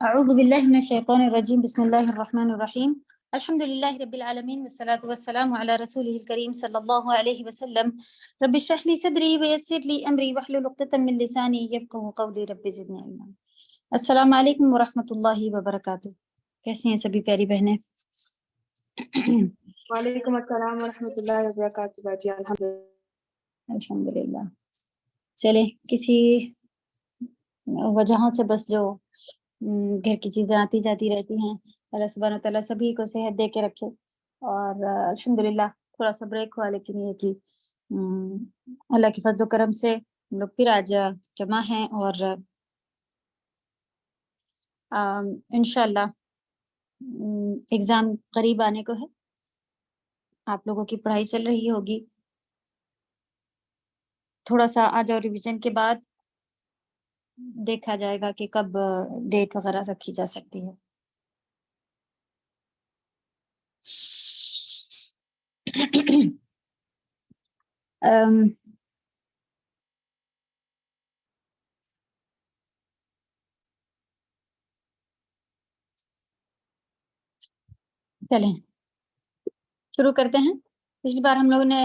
اعوذ باللہ من الشیطان الرجیم بسم اللہ الرحمن الرحیم الحمد للہ رب العالمین والصلاة والسلام علی رسولہ الکریم صلی اللہ علیہ وسلم رب اشرح لی صدری ویسر لی امری واحلل عقدۃ من لسانی یفقہوا قولی رب زدنی علما۔ السلام علیکم ورحمۃ اللہ وبرکاتہ۔ کیسی ہیں سبھی پیاری بہنیں؟ وعلیکم السلام ورحمۃ اللہ وبرکاتہ باجی، الحمدللہ۔ چلے کسی وجہوں سے بس جو گھر کی چیزیں آتی جاتی رہتی ہیں، اللہ سبحانہ تعالیٰ سبھی کو صحت دے کے رکھے، اور الحمدللہ تھوڑا سا بریک ہوا، لیکن یہ کہ اللہ کے فضل و کرم سے ہم لوگ پھر آج جمع ہیں، اور انشاءاللہ ایگزام قریب آنے کو ہے، آپ لوگوں کی پڑھائی چل رہی ہوگی، تھوڑا سا آج اور ریویژن کے بعد دیکھا جائے گا کہ کب ڈیٹ وغیرہ رکھی جا سکتی ہے۔ چلیں شروع کرتے ہیں۔ پچھلی بار ہم لوگوں نے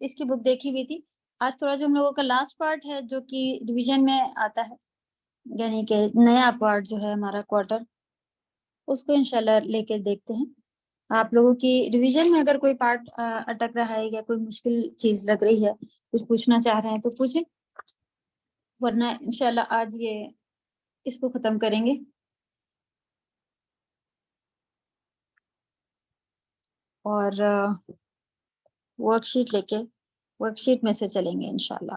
اس کی بک دیکھی ہوئی تھی، آج تھوڑا جو ہم لوگوں کا لاسٹ پارٹ ہے جو کہ ریویژن میں آتا ہے، یعنی کہ نیا پارٹ جو ہے ہمارا کوارٹر، اس کو انشاءاللہ لے کے دیکھتے ہیں۔ آپ لوگوں کی ریویژن میں اگر کوئی پارٹ اٹک رہا ہے یا کوئی مشکل چیز لگ رہی ہے، کچھ پوچھنا چاہ رہے ہیں تو پوچھیں، ورنہ انشاءاللہ آج یہ اس کو ختم کریں گے اور ورک شیٹ لے کے ورک شیٹ میں سے چلیں گے انشاءاللہ۔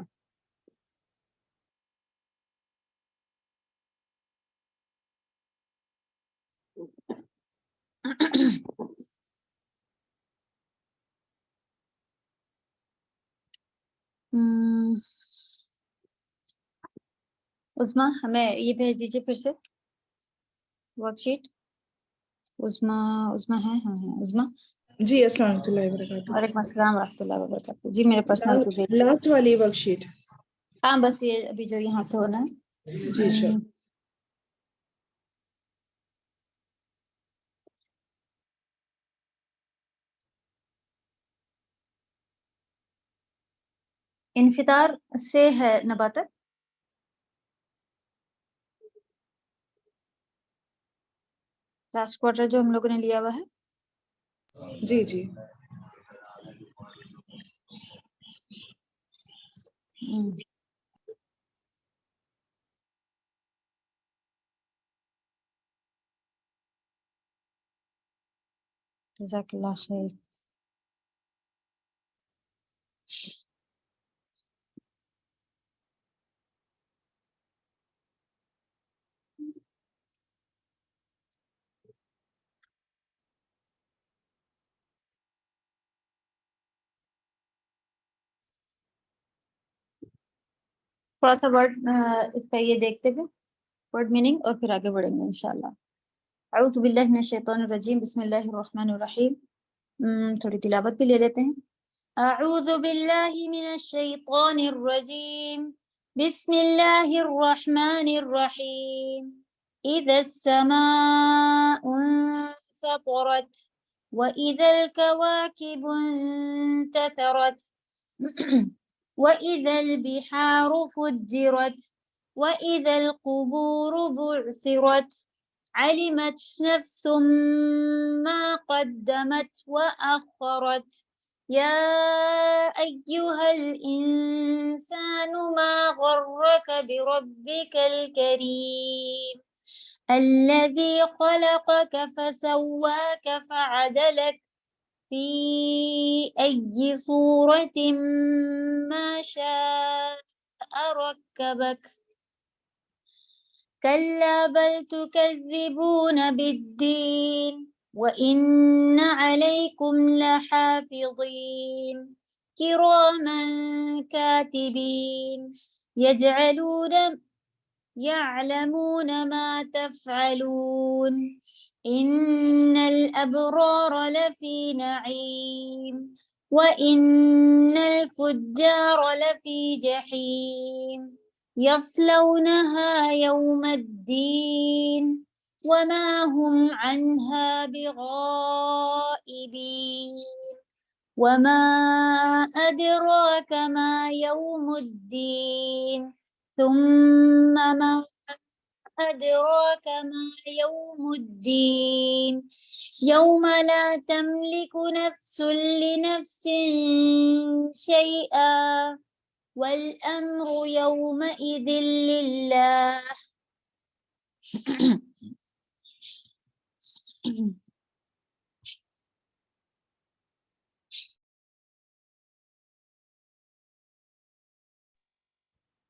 عظمیٰ ہمیں یہ بھیج دیجیے پھر سے ورک شیٹ۔ عظمیٰ ہے؟ ہاں ہے عظمیٰ۔ جی السلام اللہ وبرکاتہ۔ وعلیکم السلام ورحمۃ اللہ وبرکاتہ۔ جی میرے پرسنل پہ بھیج۔ لاسٹ والی ورک شیٹ؟ ہاں بس یہ ابھی جو یہاں سے ہونا ہے۔ جی شور۔ انفطار سے ہے نباتت، لاسٹ کوارٹر جو ہم لوگوں نے لیا ہوا ہے۔ جی جی جزاک اللہ خیر۔ تھوڑا سا ورڈ اس کا یہ دیکھتے ہوئے ورڈ میننگ اور پھر آگے بڑھیں گے انشاءاللہ۔ اعوذ باللہ من الشیطان الرجیم بسم اللہ الرحمن الرحیم۔ تھوڑی تلاوت بھی لے لیتے ہیں۔ اعوذ باللہ من الشیطان الرجیم بسم اللہ الرحمن الرحیم۔ اذا السماء انفطرت واذا الكواكب انتثرت وإذا البحار فجرت وإذا القبور بعثرت علمت نفس ما قدمت وأخرت يا أيها الإنسان ما غرك بربك الكريم الذي خلقك فسواك فعدلك في أي صورة ما شاء ركبك كلا بل تكذبون بالدين وإن عليكم لحافظين كراما كاتبين يعلمون ما تفعلون إن الأبرار لفي نعيم وإن الفجار لفي جحيم يصلونها يوم الدين وما هم عنها بغائبين وما أدراك ما يوم الدين ثم ما أدراك ما يوم الدين يوم لا تملك نفس لنفس شيئا والأمر يومئذ لله.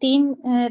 3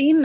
3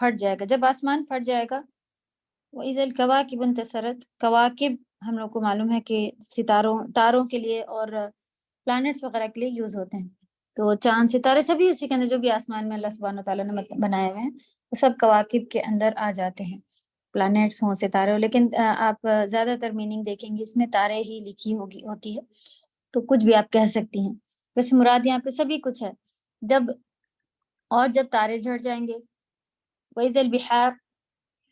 پھٹ جائے گا. جب آسمان پھٹ جائے گا, وَإِذَا الْكَوَاكِبُ انتثرت, کواکب ہم لوگ کو معلوم ہے کہ تاروں کے لیے اور پلانٹس وغیرہ کے لیے یوز ہوتے ہیں. تو چاند ستارے سبھی اسی کے اندر, جو بھی آسمان میں اللہ سبحانہ تعالیٰ نے بنائے ہوئے ہیں وہ سب کواکب کے اندر آ جاتے ہیں, پلانٹس ہوں ستارے ہوں. لیکن آپ زیادہ تر میننگ دیکھیں گے اس میں تارے ہی لکھی ہوتی ہے, تو کچھ بھی آپ کہہ سکتی ہیں. ویسے مراد یہاں پہ سبھی کچھ ہے. جب تارے جھڑ جائیں گے, وَإِذَا الْبِحَارُ,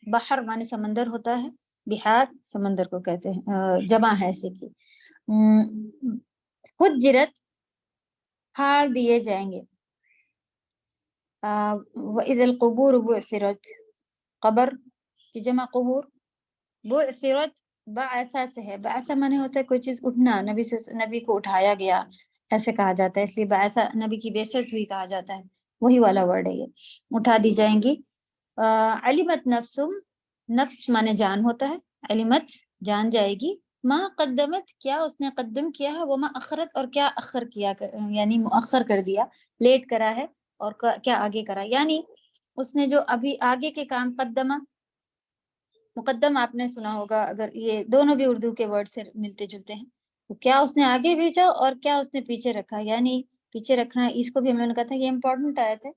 بحر مانے سمندر ہوتا ہے, بحار سمندر کو کہتے ہیں, جمع ہے اسی کی. فجرت, پھاڑ دیے جائیں گے. وَإِذَا الْقُبُورُ بُعْثِرَتْ, قبر کی جمع قبور. بعثرت بعثہ سے ہے, بعثہ مانے ہوتا ہے کوئی چیز اٹھنا, نبی کو اٹھایا گیا ایسے کہا جاتا ہے, اس لیے بعثہ نبی کی بعثت ہوئی کہا جاتا ہے, وہی والا ورڈ ہے یہ. اٹھا دی جائیں گی. علمت نفسم, نفس مانے جان ہوتا ہے, علمت جان جائے گی, ما قدمت کیا اس نے قدم کیا ہے, وما اخرت اور کیا اخر کیا, یعنی مؤخر کر دیا, لیٹ کرا ہے, اور کیا آگے کرا. یعنی اس نے جو ابھی آگے کے کام, قدمہ مقدم آپ نے سنا ہوگا, اگر یہ دونوں بھی اردو کے ورڈ سے ملتے جلتے ہیں, تو کیا اس نے آگے بھیجا اور کیا اس نے پیچھے رکھا. یعنی پیچھے رکھنا, اس کو بھی ہم نے کہا تھا یہ امپورٹنٹ آیت ہے,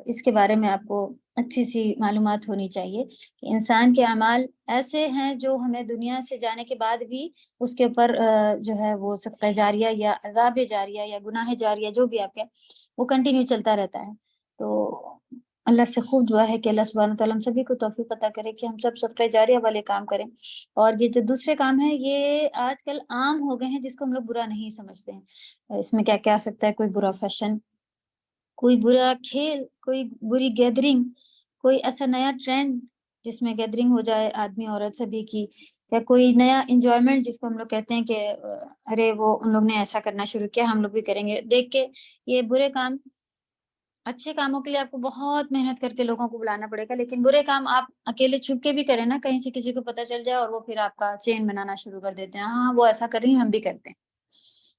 اس کے بارے میں آپ کو اچھی سی معلومات ہونی چاہیے کہ انسان کے اعمال ایسے ہیں جو ہمیں دنیا سے جانے کے بعد بھی اس کے اوپر جو ہے وہ صدقہ جاریہ یا عذاب جاریہ یا گناہ جاریہ جو بھی آپ کے, وہ کنٹینیو چلتا رہتا ہے. تو اللہ سے خوب دعا ہے کہ اللہ سبحانہ تعالیٰ ہم سبھی کو توفیق عطا کرے کہ ہم سب صدقہ جاریہ والے کام کریں. اور یہ جو دوسرے کام ہیں یہ آج کل عام ہو گئے ہیں, جس کو ہم لوگ برا نہیں سمجھتے ہیں. اس میں کیا آ سکتا ہے, کوئی برا فیشن, کوئی برا کھیل, کوئی بری گیدرنگ, کوئی ایسا نیا ٹرینڈ جس میں گیدرنگ ہو جائے آدمی عورت سبھی کی, یا کوئی نیا انجوائمنٹ جس کو ہم لوگ کہتے ہیں کہ ارے وہ ان لوگ نے ایسا کرنا شروع کیا, ہم لوگ بھی کریں گے. دیکھ کے یہ برے کام, اچھے کاموں کے لیے آپ کو بہت محنت کر کے لوگوں کو بلانا پڑے گا, لیکن برے کام آپ اکیلے چھپ کے بھی کریں نا, کہیں سے کسی کو پتہ چل جائے اور وہ پھر آپ کا چین بنانا شروع کر دیتے ہیں, ہاں وہ ایسا کر رہی ہیں ہم بھی کرتے ہیں.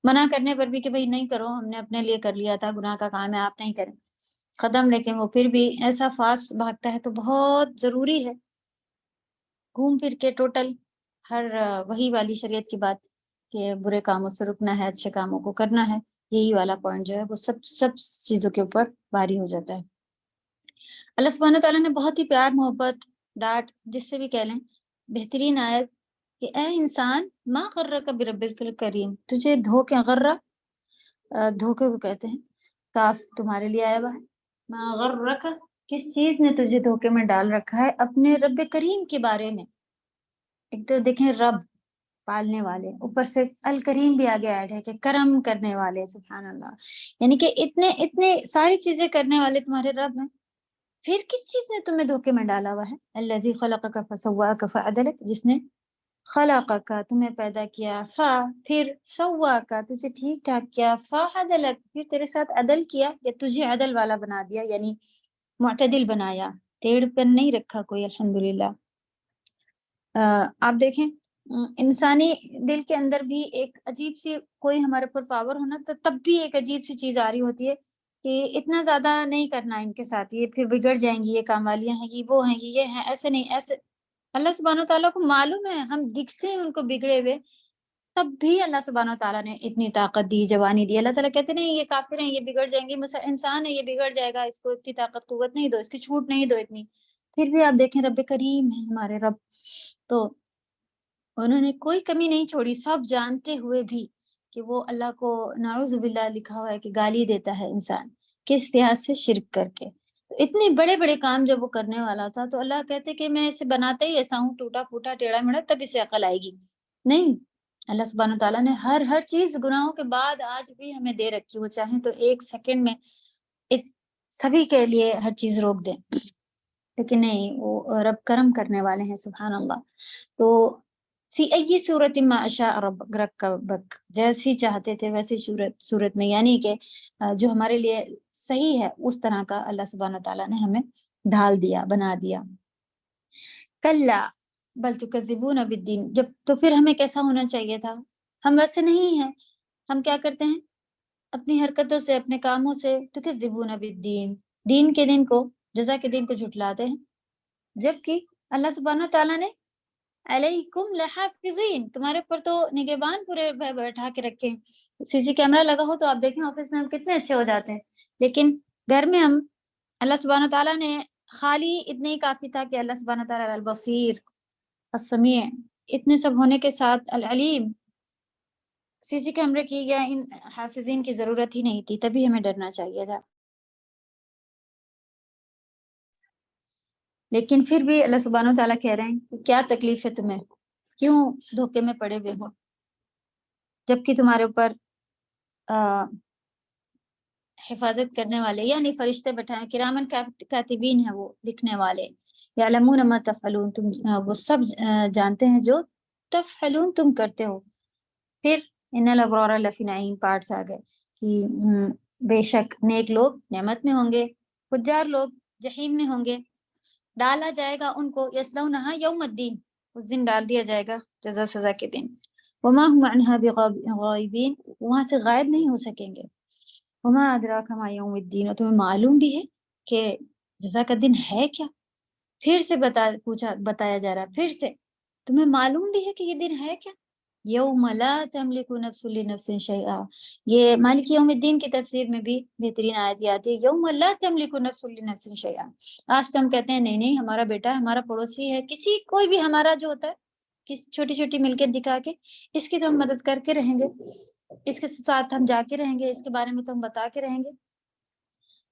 منع کرنے پر بھی کہ بھائی نہیں کرو, ہم نے اپنے لیے کر لیا تھا, گناہ کا کام ہے, آپ نہیں کریں, قدم. لیکن وہ پھر بھی ایسا فاسٹ بھاگتا ہے. تو بہت ضروری ہے گھوم پھر کے ٹوٹل ہر وہی والی شریعت کی بات کہ برے کاموں سے رکنا ہے, اچھے کاموں کو کرنا ہے, یہی والا پوائنٹ جو ہے وہ سب چیزوں کے اوپر باری ہو جاتا ہے. اللہ سبحانہ تعالیٰ نے بہت ہی پیار, محبت, ڈانٹ, جس سے بھی کہہ لیں, بہترین آیت کہ اے انسان ما غرک بربک الکریم, تجھے دھوکے, غرہ دھوکے کو کہتے ہیں, کاف تمہارے لیے آیا ہوا ہے. ما غرک, کس چیز نے تجھے دھوکے میں ڈال رکھا ہے اپنے رب کریم کے بارے میں. ایک تو دیکھیں رب پالنے والے, اوپر سے الکریم بھی آگے ایڈ ہے کہ کرم کرنے والے, سبحان اللہ, یعنی کہ اتنے ساری چیزیں کرنے والے تمہارے رب ہیں. پھر کس چیز نے تمہیں دھوکے میں ڈالا ہوا ہے, الذی خلقک فسواک فعدلک, جس نے خلقک تمہیں پیدا کیا, پھر سواک تجھے ٹھیک ٹھاک کیا, فعدلک پھر تیرے ساتھ عدل کیا, یا تجھے عدل والا بنا دیا, یعنی معتدل بنایا, ٹیڑھ پن نہیں رکھا کوئی. الحمدللہ. آپ دیکھیں انسانی دل کے اندر بھی ایک عجیب سی کوئی ہمارے اوپر پاور ہونا, تو تب بھی ایک عجیب سی چیز آ رہی ہوتی ہے کہ اتنا زیادہ نہیں کرنا ان کے ساتھ, یہ پھر بگڑ جائیں گی, یہ کام والیاں ہیں گی, وہ ہیں گی, یہ ہیں, ایسے نہیں ایسے. اللہ سبحانہ تعالیٰ کو معلوم ہے ہم دکھتے ہیں ان کو بگڑے ہوئے, تب بھی اللہ سبحانہ تعالیٰ نے اتنی طاقت دی, جوانی دی. اللہ تعالیٰ کہتے نہیں یہ کافر ہیں, یہ بگڑ جائیں گے, انسان ہے یہ بگڑ جائے گا, اس کو اتنی طاقت قوت نہیں دو, اس کی چھوٹ نہیں دو اتنی. پھر بھی آپ دیکھیں رب کریم ہے ہمارے رب, تو انہوں نے کوئی کمی نہیں چھوڑی, سب جانتے ہوئے بھی کہ وہ اللہ کو نعوذ باللہ لکھا ہوا ہے کہ گالی دیتا ہے انسان, کس لحاظ سے, شرک کر کے. اتنے بڑے بڑے کام جب وہ کرنے والا تھا تو اللہ کہتے کہ میں اسے بناتا ہی ایسا ہوں, ٹوٹا پھوٹا ٹیڑھا میڑھا, تب اسے عقل آئے گی. نہیں, اللہ سبحانہ تعالیٰ نے ہر چیز گناہوں کے بعد آج بھی ہمیں دے رکھی, وہ چاہیں تو ایک سیکنڈ میں سبھی کے لیے ہر چیز روک دیں, لیکن نہیں, وہ رب کرم کرنے والے ہیں, سبحان اللہ. تو فی ای صورت ما اشاء ربک, جیسی چاہتے تھے ویسی صورت میں, یعنی کہ جو ہمارے لیے صحیح ہے اس طرح کا اللہ سبحانہ تعالیٰ نے ہمیں ڈھال دیا, بنا دیا. کلا بل تکذبون بالدین, جب تو پھر ہمیں کیسا ہونا چاہیے تھا, ہم ویسے نہیں ہیں. ہم کیا کرتے ہیں اپنی حرکتوں سے, اپنے کاموں سے, تکذبون بالدین, دین کے دن کو جزا کے دن کو جھٹلاتے ہیں، جبکہ اللہ سبحانہ تعالیٰ نے علیکم لحافظین، تمہارے اوپر تو نگہبان پورے بیٹھا کے رکھے ہیں۔ سی سی کیمرہ لگا ہو تو آپ دیکھیں آفس میں ہم کتنے اچھے ہو جاتے ہیں، لیکن گھر میں ہم اللہ سبحانہ تعالیٰ نے خالی اتنے ہی کافی تھا کہ اللہ سبحانہ تعالیٰ البصیر السمیع اتنے سب ہونے کے ساتھ العلیم، سی سی کیمرے کی یا ان حافظین کی ضرورت ہی نہیں تھی، تبھی ہمیں ڈرنا چاہیے تھا۔ لیکن پھر بھی اللہ سبحانہ تعالیٰ کہہ رہے ہیں کہ کیا تکلیف ہے تمہیں، کیوں دھوکے میں پڑے ہوئے ہو، جبکہ تمہارے اوپر حفاظت کرنے والے یعنی فرشتے بٹھائے کرامن کاتبین ہیں، وہ لکھنے والے، یعلمون ما تفعلون، تم وہ سب جانتے ہیں جو تفعلون تم کرتے ہو۔ پھر ان الابرار لفی نعیم پارٹس آ گئے کہ بے شک نیک لوگ نعمت میں ہوں گے، فجار لوگ جہنم میں ہوں گے، ڈالا جائے گا ان کو یصلونہا یوم الدین، اس دن ڈال دیا جائے گا جزا سزا کے دن، وما هم عنہا بغائبین، وہاں سے غائب نہیں ہو سکیں گے، وما ادراک ما یوم الدین، اور تمہیں معلوم بھی ہے کہ جزا کا دن ہے کیا، پھر سے بتایا جا رہا ہے، پھر سے تمہیں معلوم بھی ہے کہ یہ دن ہے کیا، یوم لا تملک نفس لنفس شیئا، یہ مالک یوم الدین کی تفسیر میں بھی بہترین آیت یہ آتی ہے، یوم لا تملک نفس لنفس شیئا۔ آج تو ہم کہتے ہیں نہیں نہیں ہمارا بیٹا ہے، ہمارا پڑوسی ہے، کسی کوئی بھی ہمارا جو ہوتا ہے کسی چھوٹی چھوٹی ملکیت دکھا کے اس کی تو ہم مدد کر کے رہیں گے، اس کے ساتھ ہم جا کے رہیں گے، اس کے بارے میں تو ہم بتا کے رہیں گے۔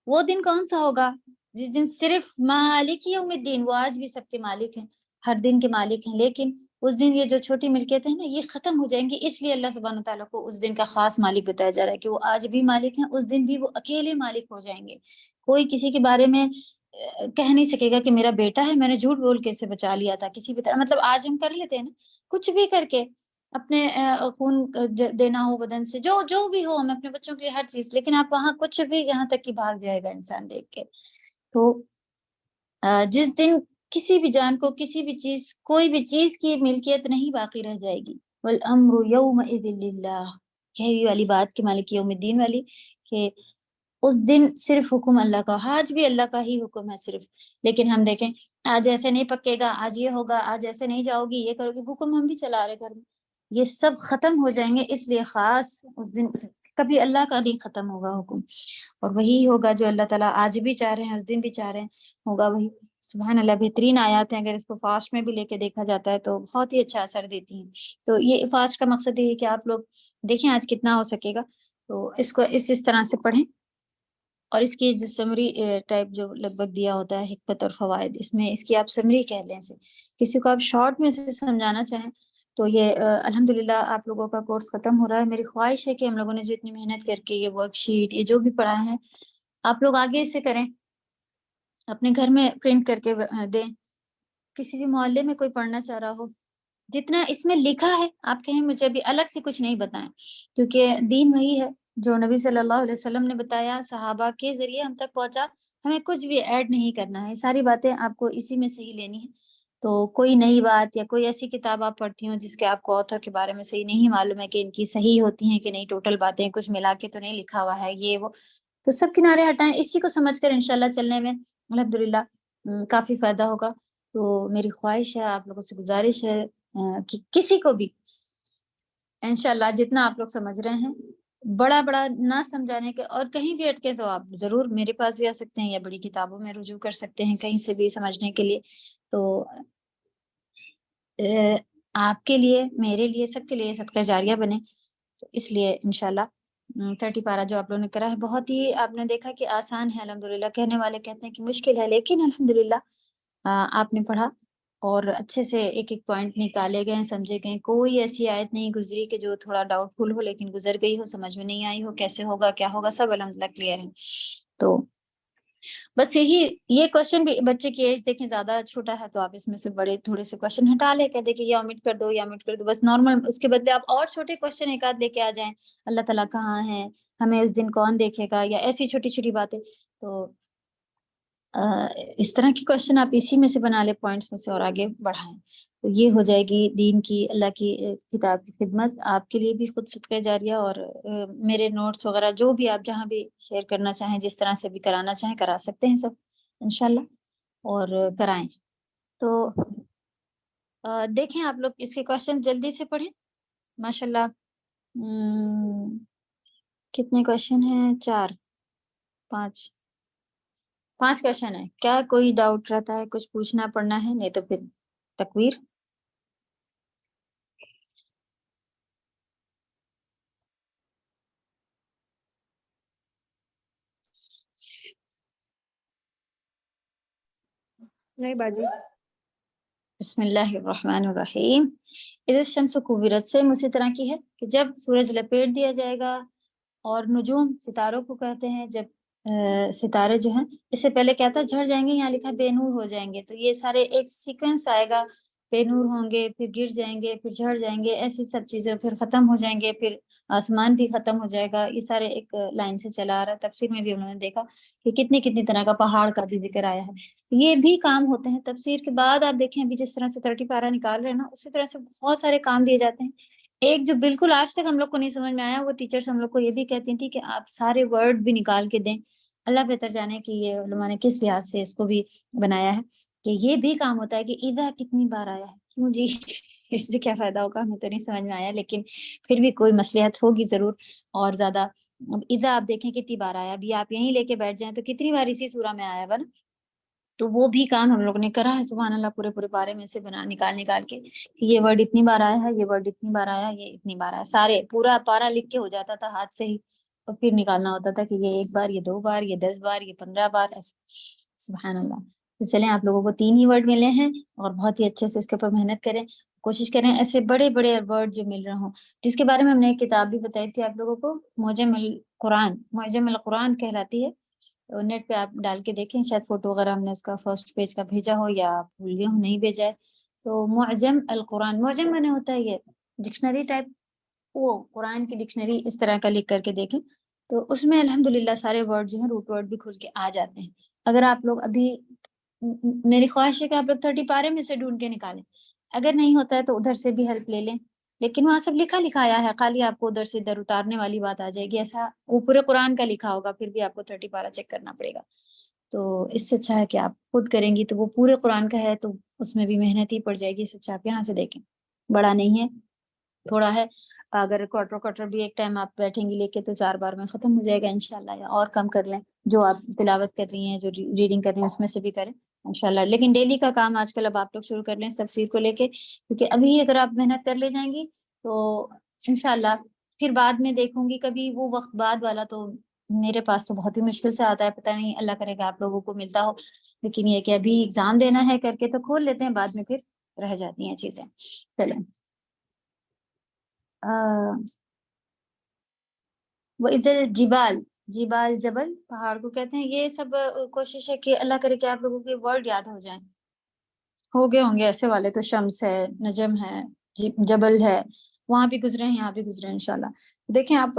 وہ دن کون سا ہوگا جس دن صرف مالک یوم الدین، وہ آج بھی سب کے مالک ہیں، ہر دن کے مالک ہیں، لیکن اس دن یہ جو چھوٹی ملکیتیں ہیں نا یہ ختم ہو جائیں گی، اس لیے اللہ سبحانہ تعالیٰ کو اس دن کا خاص مالک بتایا جا رہا ہے کہ وہ آج بھی مالک ہیں، اس دن بھی وہ اکیلے مالک ہو جائیں گے، کوئی کسی کے بارے میں کہہ نہیں سکے گا کہ میرا بیٹا ہے، میں نے جھوٹ بول کے اسے بچا لیا تھا کسی بھی طرح، مطلب آج ہم کر لیتے ہیں نا کچھ بھی کر کے اپنے خون دینا ہو بدن سے، جو بھی ہو، ہم اپنے بچوں کے لیے ہر چیز، لیکن آپ وہاں کچھ بھی یہاں تک کہ بھاگ جائے گا انسان دیکھ کے۔ تو جس دن کسی بھی جان کو کسی بھی چیز کوئی بھی چیز کی ملکیت نہیں باقی رہ جائے گی، والامر یومئذ للہ، کہی والی بات کہ مالک یوم الدین والی، کہ اس دن صرف حکم اللہ کا، آج بھی اللہ کا ہی حکم ہے صرف، لیکن ہم دیکھیں آج ایسے نہیں پکے گا، آج یہ ہوگا، آج ایسے نہیں جاؤ گی، یہ کرو گی، حکم ہم بھی چلا رہے گھر میں، یہ سب ختم ہو جائیں گے، اس لیے خاص اس دن کبھی اللہ کا نہیں ختم ہوگا حکم، اور وہی ہوگا جو اللہ تعالیٰ آج بھی چاہ رہے ہیں، اس دن بھی چاہ رہے ہیں، ہوگا وہی۔ سبحان اللہ، بہترین آیات ہیں، اگر اس کو فاسٹ میں بھی لے کے دیکھا جاتا ہے تو بہت ہی اچھا اثر دیتی ہیں۔ تو یہ فاسٹ کا مقصد یہ ہے کہ آپ لوگ دیکھیں آج کتنا ہو سکے گا، تو اس کو اس طرح سے پڑھیں، اور اس کی جو سمری ٹائپ جو لگ بھگ دیا ہوتا ہے حکمت اور فوائد، اس میں اس کی آپ سمری کہہ لیں سے، کسی کو آپ شارٹ میں سے سمجھانا چاہیں تو یہ الحمدللہ آپ لوگوں کا کورس ختم ہو رہا ہے، میری خواہش ہے کہ ہم لوگوں نے جو اتنی محنت کر کے یہ ورک شیٹ یہ جو بھی پڑھا ہے آپ لوگ آگے اس سے کریں، اپنے گھر میں پرنٹ کر کے دیں، کسی بھی محلے میں کوئی پڑھنا چاہ رہا ہو، جتنا اس میں لکھا ہے آپ کہیں مجھے ابھی الگ سے کچھ نہیں بتائیں، کیونکہ دین وہی ہے جو نبی صلی اللہ علیہ وسلم نے بتایا، صحابہ کے ذریعے ہم تک پہنچا، ہمیں کچھ بھی ایڈ نہیں کرنا ہے، ساری باتیں آپ کو اسی میں سے ہی لینی ہے۔ تو کوئی نئی بات یا کوئی ایسی کتاب آپ پڑھتی ہوں جس کے آپ کو آتھر کے بارے میں صحیح نہیں معلوم ہے کہ ان کی صحیح ہوتی ہیں کہ نہیں، ٹوٹل باتیں کچھ ملا کے تو نہیں لکھا ہوا ہے یہ وہ، تو سب کنارے ہٹائیں، اسی کو سمجھ کر انشاءاللہ چلنے میں الحمدللہ کافی فائدہ ہوگا۔ تو میری خواہش ہے، آپ لوگوں سے گزارش ہے کہ کسی کو بھی انشاءاللہ جتنا آپ لوگ سمجھ رہے ہیں بڑا نہ سمجھانے کے، اور کہیں بھی اٹکے تو آپ ضرور میرے پاس بھی آ سکتے ہیں یا بڑی کتابوں میں رجوع کر سکتے ہیں کہیں سے بھی سمجھنے کے لیے، تو آپ کے لیے، میرے لیے، سب کے لیے صدقہ جاریہ بنے، تو اس لیے انشاءاللہ 30 پارہ جو آپ لوگوں نے کرا ہے بہت ہی آپ نے دیکھا کہ آسان ہے، الحمدللہ، کہنے والے کہتے ہیں کہ مشکل ہے، لیکن الحمدللہ آپ نے پڑھا اور اچھے سے ایک ایک پوائنٹ نکالے گئے، سمجھے گئے، کوئی ایسی آیت نہیں گزری کہ جو تھوڑا ڈاؤٹ فل ہو لیکن گزر گئی ہو، سمجھ میں نہیں آئی ہو، کیسے ہوگا کیا ہوگا، سب الحمدللہ کلیئر ہے۔ تو بس یہ کوشچن بھی بچے کی ایج دیکھیں زیادہ چھوٹا ہے تو آپ اس میں سے بڑے تھوڑے سے کوشچن ہٹا لے، کہہ دے کہ یا omit کر دو یا omit کر دو، بس نارمل، اس کے بدلے آپ اور چھوٹے کوشچن ایک آدھ لے کے آ جائیں، اللہ تعالیٰ کہاں ہے، ہمیں اس دن کون دیکھے گا، یا ایسی چھوٹی چھوٹی باتیں، تو اس طرح کی کوشچن آپ اسی میں سے بنا لیں، پوائنٹس میں سے، اور آگے بڑھائیں، تو یہ ہو جائے گی دین کی، اللہ کی کتاب کی خدمت، آپ کے لیے بھی خود صدقہ جاریہ، اور میرے نوٹس وغیرہ جو بھی آپ جہاں بھی شیئر کرنا چاہیں، جس طرح سے بھی کرانا چاہیں کرا سکتے ہیں سب، انشاءاللہ اور کرائیں. تو دیکھیں آپ لوگ اس کے کوشچن جلدی سے پڑھیں. ماشاءاللہ کتنے کوشچن ہیں؟ 5 کوشچن ہے. کیا کوئی ڈاؤٹ رہتا ہے، کچھ پوچھنا پڑنا ہے؟ نہیں تو پھر تکویر. نہیں باجی. بسم اللہ الرحمن الرحیم. اذا الشمس کورت سے اسی طرح کی ہے کہ جب سورج لپیٹ دیا جائے گا، اور نجوم ستاروں کو کہتے ہیں. جب ستارے جو ہیں اس سے پہلے کیا تھا؟ جھڑ جائیں گے، یہاں لکھا بے نور ہو جائیں گے. تو یہ سارے ایک سیکوینس آئے گا، بے نور ہوں گے، پھر گر جائیں گے، پھر جھڑ جائیں گے، ایسی سب چیزیں، پھر ختم ہو جائیں گے، پھر آسمان بھی ختم ہو جائے گا. یہ سارے ایک لائن سے چلا آ رہا ہے. تفسیر میں بھی انہوں نے دیکھا کہ کتنی طرح کا پہاڑ کا بھی ذکر آیا ہے. یہ بھی کام ہوتے ہیں تفسیر کے بعد. آپ دیکھیں ابھی جس طرح سے 30 پارہ نکال رہے ہیں نا، اسی طرح سے بہت سارے کام دیے جاتے ہیں. ایک جو بالکل آج تک ہم لوگ کو نہیں سمجھ میں آیا، وہ ٹیچرز ہم لوگ کو یہ بھی کہتی تھی کہ آپ سارے ورڈ بھی نکال کے دیں. اللہ بہتر جانے کہ یہ علماء نے کس لحاظ سے اس کو بھی بنایا ہے کہ یہ بھی کام ہوتا ہے کہ اذا کتنی بار آیا ہے. کیوں جی؟ اس سے کیا فائدہ ہوگا؟ ہمیں تو نہیں سمجھ میں آیا، لیکن پھر بھی کوئی مصلحت ہوگی ضرور. اور زیادہ اذا آپ دیکھیں کتنی بار آیا. ابھی آپ یہیں لے کے بیٹھ جائیں تو کتنی بار اسی سورہ میں آیا نا. تو وہ بھی کام ہم لوگ نے کرا ہے. سبحان اللہ، پورے بارے میں سے نکال کے یہ ورڈ اتنی بار آیا ہے، یہ ورڈ اتنی بار آیا، یہ اتنی بار آیا. سارے پورا پارا لکھ کے ہو جاتا تھا ہاتھ سے ہی، اور پھر نکالنا ہوتا تھا کہ یہ 1 بار، یہ 2 بار، یہ 10 بار، یہ 15 بار ایسے. سبحان اللہ. تو چلیں، آپ لوگوں کو 3 ہی ورڈ ملے ہیں اور بہت ہی اچھے سے اس کے اوپر محنت کریں. کوشش کریں ایسے بڑے ورڈ جو مل رہے ہوں، جس کے بارے میں ہم نے ایک کتاب بھی بتائی تھی آپ لوگوں کو، معجم القرآن کہلاتی ہے. نیٹ پہ آپ ڈال کے دیکھیں، شاید فوٹو وغیرہ ہم نے اس کا فرسٹ پیج کا بھیجا ہو، یا بھول گئے ہوں نہیں بھیجا ہے. تو معجم القرآن، معجم میں نے ہوتا ہے یہ ڈکشنری ٹائپ، وہ قرآن کی ڈکشنری اس طرح کا لکھ کر کے دیکھیں تو اس میں الحمدللہ سارے ورڈ جو ہیں روٹ ورڈ بھی کھل کے آ جاتے ہیں. اگر آپ لوگ ابھی، میری خواہش ہے کہ آپ لوگ 30 پارے میں سے ڈھونڈ کے نکالیں. اگر نہیں ہوتا ہے تو ادھر سے بھی ہیلپ لے لیں، لیکن وہاں سب لکھا آیا ہے، خالی آپ کو ادھر سے ادھر اتارنے والی بات آ جائے گی. ایسا وہ پورے قرآن کا لکھا ہوگا، پھر بھی آپ کو 30 پارہ چیک کرنا پڑے گا. تو اس سے اچھا ہے کہ آپ خود کریں گی تو وہ پورے قرآن کا ہے، تو اس میں بھی محنت ہی پڑ جائے گی. اس سے اچھا آپ یہاں سے دیکھیں. بڑا نہیں ہے، تھوڑا ہے. اگر کوارٹر بھی ایک ٹائم آپ بیٹھیں گی لے کے تو 4 بار میں ختم ہو جائے گا انشاءاللہ. یا اور کم کر لیں، جو آپ تلاوت کر رہی ہیں، جو ریڈنگ کر رہی ہیں، اس میں سے بھی کریں انشاءاللہ. لیکن ڈیلی کا کام آج کل اب آپ لوگ شروع کر لیں تفسیر کو لے کے، کیونکہ ابھی اگر آپ محنت کر لے جائیں گی تو انشاءاللہ پھر بعد میں دیکھوں گی کبھی وہ وقت بعد والا. تو میرے پاس تو بہت ہی مشکل سے آتا ہے، پتہ نہیں اللہ کرے گا آپ لوگوں کو ملتا ہو. لیکن یہ کہ ابھی ایگزام دینا ہے کر کے تو کھول لیتے ہیں، بعد میں پھر رہ جاتی ہیں چیزیں. چلیں، وہ ازل جبال جبل پہاڑ کو کہتے ہیں. یہ سب کوشش ہے کہ اللہ کرے کہ آپ لوگوں کے ورڈ یاد ہو جائیں. ہو گئے ہوں گے ایسے والے تو، شمس ہے، نجم ہے، جبل ہے، وہاں بھی گزرے ہیں، یہاں بھی گزرے ہیں انشاءاللہ. دیکھیں آپ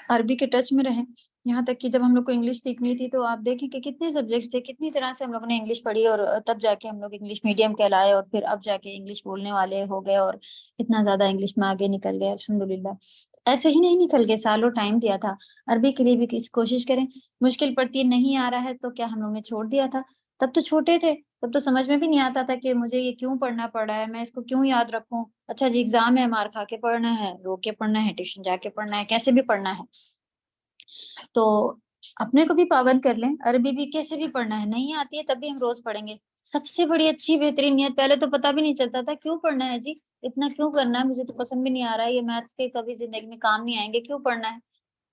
عربی کے ٹچ میں رہیں. یہاں تک کہ جب ہم لوگ کو انگلش سیکھنی تھی تو آپ دیکھیں کہ کتنے سبجیکٹس تھے، کتنی طرح سے ہم لوگوں نے انگلش پڑھی، اور تب جا کے ہم لوگ انگلش میڈیم کہلائے، اور پھر اب جا کے انگلش بولنے والے ہو گئے، اور اتنا زیادہ انگلش میں آگے نکل گئے الحمدللہ. ایسے ہی نہیں نکل گئے، سالوں ٹائم دیا تھا. عربی کے لیے بھی کس کوشش کریں. مشکل پڑتی ہے، نہیں آ رہا ہے تو کیا ہم لوگ نے چھوڑ دیا تھا؟ تب تو چھوٹے تھے، تب تو سمجھ میں بھی نہیں آتا تھا کہ مجھے یہ کیوں پڑھنا پڑ رہا ہے، میں اس کو کیوں یاد رکھوں. اچھا جی ایگزام ہے، مار کھا کے پڑھنا ہے، رو کے پڑھنا ہے، ٹیوشن جا کے پڑھنا ہے، کیسے بھی پڑھنا ہے. تو اپنے کو بھی پابند کر لیں. عربی بھی کیسے بھی پڑھنا ہے، نہیں آتی ہے تب بھی ہم روز پڑھیں گے. سب سے بڑی اچھی بہترین نیت. پہلے تو پتہ بھی نہیں چلتا تھا کیوں پڑھنا ہے جی، اتنا کیوں کرنا ہے، مجھے تو پسند بھی نہیں آ رہا ہے، یہ میتھس کے کبھی زندگی میں کام نہیں آئیں گے، کیوں پڑھنا ہے.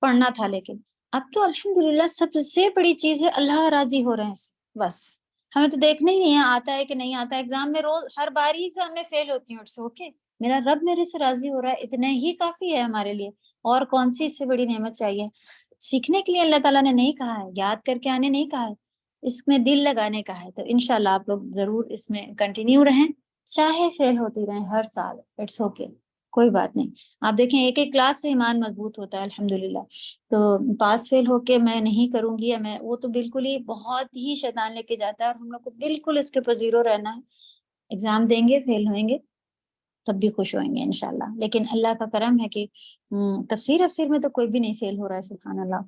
پڑھنا تھا، لیکن اب تو الحمدللہ سب سے بڑی چیز ہے اللہ راضی ہو رہے ہیں بس. ہمیں تو دیکھنا ہی نہیں ہے آتا ہے کہ نہیں آتا. ایگزام میں روز ہر بار ہی ایگزام میں فیل ہوتی ہوں، اٹس اوکے. میرا رب میرے سے راضی ہو رہا ہے، اتنا ہی کافی ہے ہمارے لیے. اور کون سی اس سے بڑی نعمت چاہیے. سیکھنے کے لیے اللہ تعالیٰ نے نہیں کہا ہے، یاد کر کے آنے نہیں کہا ہے، اس میں دل لگانے کا ہے. تو انشاءاللہ آپ لوگ ضرور اس میں کنٹینیو رہیں، چاہے فیل ہوتی رہیں ہر سال، اٹس اوکے، کوئی بات نہیں. آپ دیکھیں ایک کلاس سے ایمان مضبوط ہوتا ہے الحمدللہ. تو پاس فیل ہو کے میں نہیں کروں گی، یا میں وہ تو بالکل ہی بہت ہی شیطان لے کے جاتا ہے، اور ہم لوگ کو بالکل اس کے اوپر زیرو رہنا ہے. ایگزام دیں گے، فیل ہوئیں گے، تب بھی خوش ہوئیں گے انشاءاللہ. لیکن اللہ کا کرم ہے کہ تفسیر میں تو کوئی بھی نہیں فیل ہو رہا ہے، سبحان اللہ.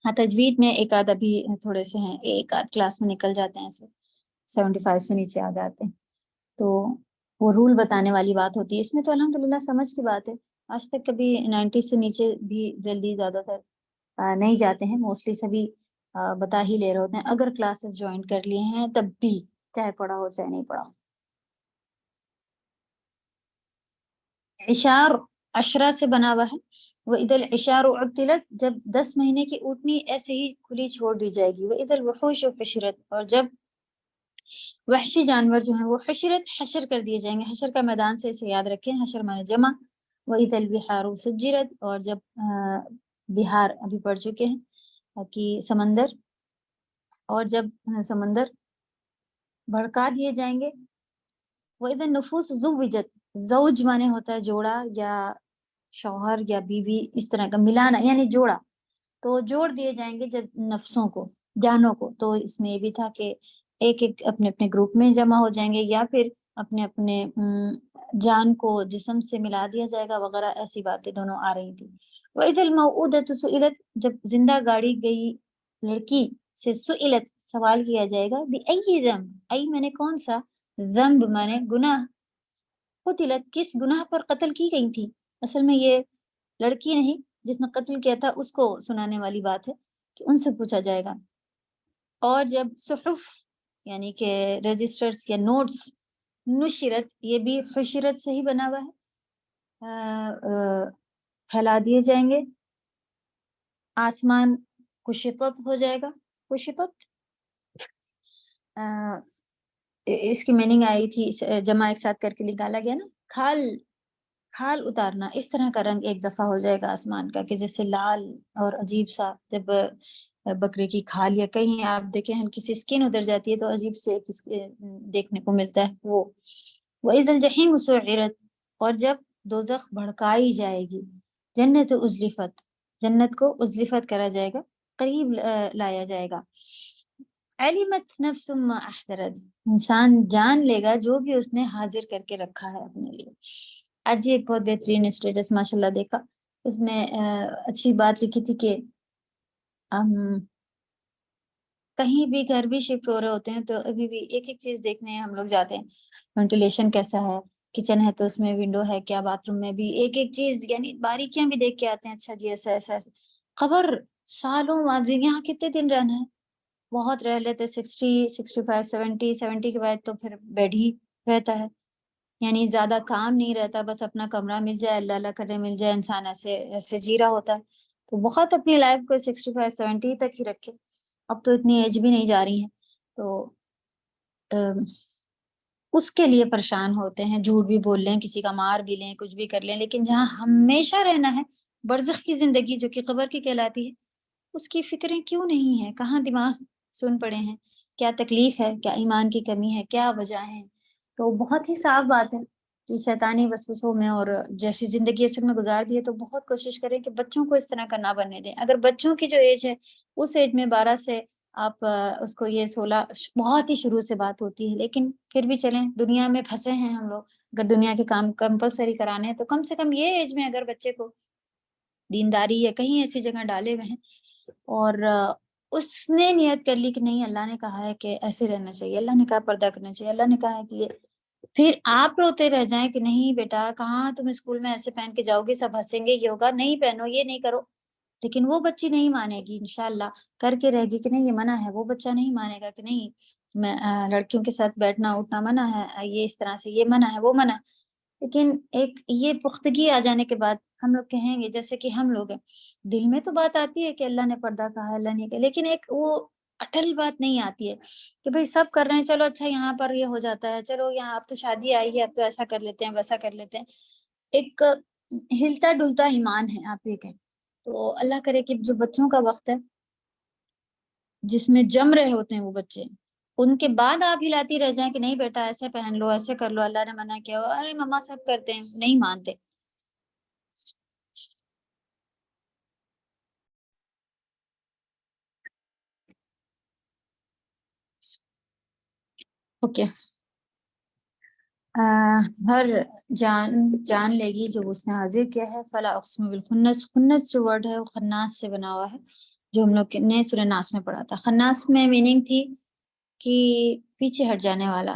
ہاں تجوید میں ایک آدھ ابھی تھوڑے سے ہیں، ایک آدھ کلاس میں نکل جاتے ہیں، ایسے 75 سے نیچے آ جاتے ہیں، تو وہ رول بتانے والی بات ہوتی ہے۔ اس میں تو الحمدللہ سمجھ کی بات ہے، آج تک کبھی 90 سے نیچے بھی جلدی زیادہ تر نہیں جاتے ہیں، موسٹلی سبھی بتا ہی لے رہے ہوتے ہیں، اگر کلاسز جوائن کر لیے ہیں تب بھی، چاہے پڑھا ہو چاہے نہیں پڑھا ہو۔ عشار عشرہ سے بنا ہوا ہے، وَإِذَا الْعِشَارُ عُطِّلَتْ، جب 10 مہینے کی اونٹنی ایسے ہی کھلی چھوڑ دی جائے گی، وَإِذَا الْوُحُوشُ حُشِرَتْ، اور جب وحشی جانور جو ہیں وہ حشر کر دیے جائیں گے، حشر کا میدان سے اسے یاد رکھیں، حشر مانے جمع، وَإِذَا الْبِحَارُ سُجِّرَتْ، اور جب بہار ابھی پڑھ چکے ہیں کہ سمندر، اور جب سمندر بھڑکا دیے جائیں گے، وَإِذَا النُّفُوسُ زُوِّجَتْ، زوج مانے ہوتا ہے جوڑا یا شوہر یا بیوی، اس طرح کا ملانا یعنی جوڑا، تو جوڑ دیے جائیں گے جب نفسوں کو، جانوں کو، تو اس میں یہ بھی تھا کہ ایک ایک اپنے اپنے گروپ میں جمع ہو جائیں گے، یا پھر اپنے اپنے جان کو جسم سے ملا دیا جائے گا وغیرہ، ایسی باتیں دونوں آ رہی تھی۔ وَإِذَا الْمَوْءُودَةُ سُئِلَتْ، جب زندہ گاڑی گئی لڑکی سے سئلت سوال کیا جائے گا، بِأَيِّ ذنب، ای میں نے کون سا، ذنب مانے گناہ، قتلت کس گناہ پر قتل کی گئی تھی، اصل میں یہ لڑکی نہیں جس نے قتل کیا تھا اس کو سنانے والی بات ہے کہ ان سے پوچھا جائے گا۔ اور جب صحف یعنی کہ رجسٹرز یا نوٹس، نشرت، یہ بھی حشرت سے ہی بنا ہوا ہے، پھیلا دیے جائیں گے، آسمان کشطت ہو جائے گا، کشطت اس کی میننگ آئی تھی، جمع ایک ساتھ کر کے نکالا گیا نا، کھال اتارنا، اس طرح کا رنگ ایک دفعہ ہو جائے گا آسمان کا کہ جیسے لال اور عجیب سا، جب بکرے کی کھال یا کہیں آپ دیکھیں ہلکی سی اسکن ادھر جاتی ہے تو عجیب سے دیکھنے کو ملتا ہے وہ۔ وَإِذَا الْجَحِيمُ سُعِّرَتْ، اور جب دوزخ بھڑکائی جائے گی، جنت ازلفت، جنت کو ازلفت کرا جائے گا، قریب لایا جائے گا، علمت نفس ما احضرت، انسان جان لے گا جو بھی اس نے حاضر کر کے رکھا ہے اپنے لیے۔ آج ایک بہت بہترین اسٹیٹس ماشاءاللہ دیکھا، اس میں اچھی بات لکھی تھی کہ ہم کہیں بھی گھر بھی شفٹ ہو رہے ہوتے ہیں تو ابھی بھی ایک ایک چیز دیکھنے ہم لوگ جاتے ہیں، وینٹیلیشن کیسا ہے، کچن ہے تو اس میں ونڈو ہے کیا، باتھ روم میں بھی ایک ایک چیز یعنی باریکیاں بھی دیکھ کے آتے ہیں، اچھا جی ایسا ایسا ایسا۔ خبر سالوں بعد یہاں کتنے دن رہنا ہے، بہت رہ لیتے 60 65 70 کے بعد تو پھر بیڈ ہی رہتا ہے، یعنی زیادہ کام نہیں رہتا، بس اپنا کمرہ مل جائے، اللہ اللہ کرنے مل جائے، انسان ایسے ایسے جی رہا ہوتا ہے۔ تو بہت اپنی لائف کو 65 70 تک ہی رکھے، اب تو اتنی ایج بھی نہیں جا رہی ہیں، تو اس کے لیے پریشان ہوتے ہیں، جھوٹ بھی بول لیں، کسی کا مار بھی لیں، کچھ بھی کر لیں، لیکن جہاں ہمیشہ رہنا ہے، برزخ کی زندگی جو کہ قبر کی کہلاتی ہے، اس کی فکریں کیوں نہیں ہیں، کہاں دماغ سن پڑے ہیں، کیا تکلیف ہے، کیا ایمان کی کمی ہے، کیا وجہ ہے۔ تو بہت ہی صاف بات ہے کہ شیطانی وسوسوں میں اور جیسی زندگی اصل میں گزار دی ہے، تو بہت کوشش کریں کہ بچوں کو اس طرح کا نہ بننے دیں۔ اگر بچوں کی جو ایج ہے اس ایج میں 12 سے آپ اس کو یہ 16 بہت ہی شروع سے بات ہوتی ہے، لیکن پھر بھی چلیں، دنیا میں پھنسے ہیں ہم لوگ، اگر دنیا کے کام کمپلسری کرانے ہیں تو کم سے کم یہ ایج میں اگر بچے کو دینداری یا کہیں ایسی جگہ ڈالے ہوئے ہیں اور اس نے نیت کر لی کہ نہیں اللہ نے کہا ہے کہ ایسے رہنا چاہیے، اللہ نے کہا پردہ کرنا چاہیے، اللہ نے کہا ہے کہ یہ، پھر آپ روتے رہ جائیں کہ نہیں بیٹا کہاں تم اسکول میں ایسے پہن کے جاؤ گی، سب ہنسیں گے، یہ ہوگا، نہیں پہنو، یہ نہیں کرو، لیکن وہ بچی نہیں مانے گی، انشاءاللہ کر کے رہے گی کہ نہیں یہ منع ہے، وہ بچہ نہیں مانے گا کہ نہیں میں لڑکیوں کے ساتھ بیٹھنا اٹھنا منع ہے، یہ اس طرح سے یہ منع ہے وہ منع۔ لیکن ایک یہ پختگی آ جانے کے بعد ہم لوگ کہیں گے جیسے کہ ہم لوگ ہیں، دل میں تو بات آتی ہے کہ اللہ نے پردہ کہا ہے، اللہ نے کہا، لیکن ایک وہ اٹل بات نہیں آتی ہے کہ بھئی سب کر رہے ہیں، چلو اچھا یہاں پر یہ ہو جاتا ہے، چلو یہاں اب تو شادی آئی ہے، اب تو ایسا کر لیتے ہیں ویسا کر لیتے ہیں، ایک ہلتا ڈلتا ایمان ہے آپ یہ کہیں۔ تو اللہ کرے کہ جو بچوں کا وقت ہے جس میں جم رہے ہوتے ہیں وہ بچے، ان کے بعد آپ ہلاتی رہ جائیں کہ نہیں بیٹا ایسے پہن لو، ایسے کر لو، اللہ نے منع کیا، ارے مما سب کرتے ہیں، نہیں مانتے۔ اوکے، ہر جان لے گی جو اس نے حاضر کیا ہے، فلا اقسم بالخنس، خنس جو ورڈ ہے وہ خناس سے بنا ہوا ہے، جو ہم لوگ نے سورہ ناس میں پڑھا تھا. خناس میں میننگ تھی کہ پیچھے ہٹ جانے والا,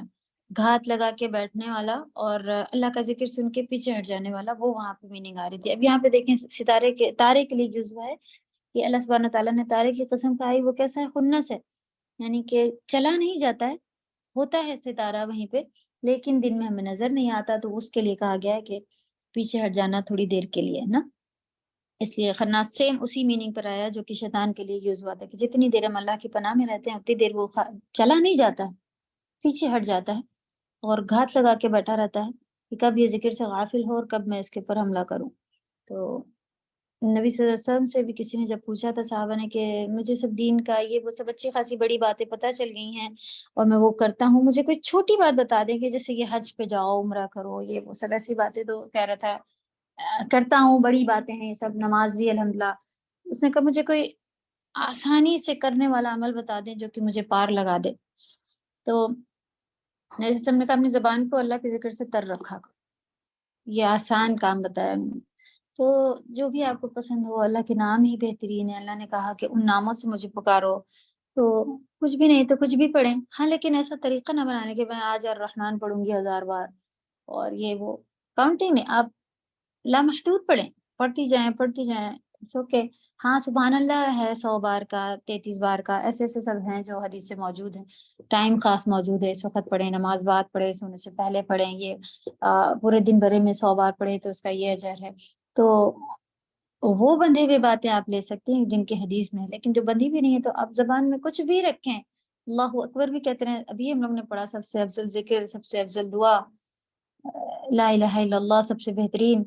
گھات لگا کے بیٹھنے والا, اور اللہ کا ذکر سن کے پیچھے ہٹ جانے والا, وہ وہاں پہ میننگ آ رہی تھی. اب یہاں پہ دیکھیں تارے کے لیے یوز ہوا ہے کہ اللہ سبحانہ تعالیٰ نے تارے کی قسم کھائی. وہ کیسا ہے؟ خنس ہے, یعنی کہ چلا نہیں جاتا ہے, ہوتا ہے ستارہ وہیں پہ لیکن دن میں ہمیں نظر نہیں آتا, تو اس کے لیے کہا گیا ہے کہ پیچھے ہٹ جانا تھوڑی دیر کے لیے نا. اس لیے خناس سیم اسی میننگ پر آیا جو کہ شیطان کے لیے یوز ہوا تھا کہ جتنی دیر ہم اللہ کی پناہ میں رہتے ہیں اتنی دیر وہ چلا نہیں جاتا ہے, پیچھے ہٹ جاتا ہے اور گھات لگا کے بیٹھا رہتا ہے کہ کب یہ ذکر سے غافل ہو اور کب میں اس کے اوپر حملہ کروں. تو نبی صلی اللہ علیہ وسلم سے بھی کسی نے جب پوچھا تھا صحابہ نے کہ مجھے سب دین کا یہ وہ سب اچھی خاصی بڑی باتیں پتہ چل گئی ہیں اور میں وہ کرتا ہوں, مجھے کوئی چھوٹی بات بتا دیں کہ جیسے یہ حج پہ جاؤ, عمرہ کرو, یہ وہ سب ایسی باتیں. تو کہہ رہا تھا کرتا ہوں, بڑی باتیں ہیں یہ سب, نماز بھی الحمدللہ. اس نے کہا مجھے کوئی آسانی سے کرنے والا عمل بتا دیں جو کہ مجھے پار لگا دے. تو نبی صلی اللہ علیہ وسلم نے کہا اپنی زبان کو اللہ کے ذکر سے تر رکھا کرو, یہ آسان کام بتایا انہوں نے. تو جو بھی آپ کو پسند ہو, اللہ کے نام ہی بہترین ہے. اللہ نے کہا کہ ان ناموں سے مجھے پکارو, تو کچھ بھی نہیں تو کچھ بھی پڑھیں. ہاں لیکن ایسا طریقہ نہ بنانے کہ میں آج الرحمن پڑھوں گی 1000 بار اور یہ وہ, کاؤنٹنگ نہیں, آپ لامحدود پڑھیں, پڑھتی جائیں اٹس اوکے. ہاں سبحان اللہ ہے 100 بار کا, 33 بار کا, ایسے سب ہیں جو حدیث سے موجود ہیں. ٹائم خاص موجود ہے, اس وقت پڑھیں, نماز بعد پڑھیں, سونے سے پہلے پڑھیں, یہ پورے دن بھرے میں 100 بار پڑھیں تو اس کا یہ اجر ہے. تو وہ بندھی ہوئی باتیں آپ لے سکتے ہیں جن کی حدیث میں ہے, لیکن جو بندھی بھی نہیں ہے تو آپ زبان میں کچھ بھی رکھیں. اللہ اکبر بھی کہتے ہیں, ابھی ہم لوگ نے پڑھا سب سے افضل ذکر, سب سے افضل دعا لا الہ الا اللہ, سب سے بہترین.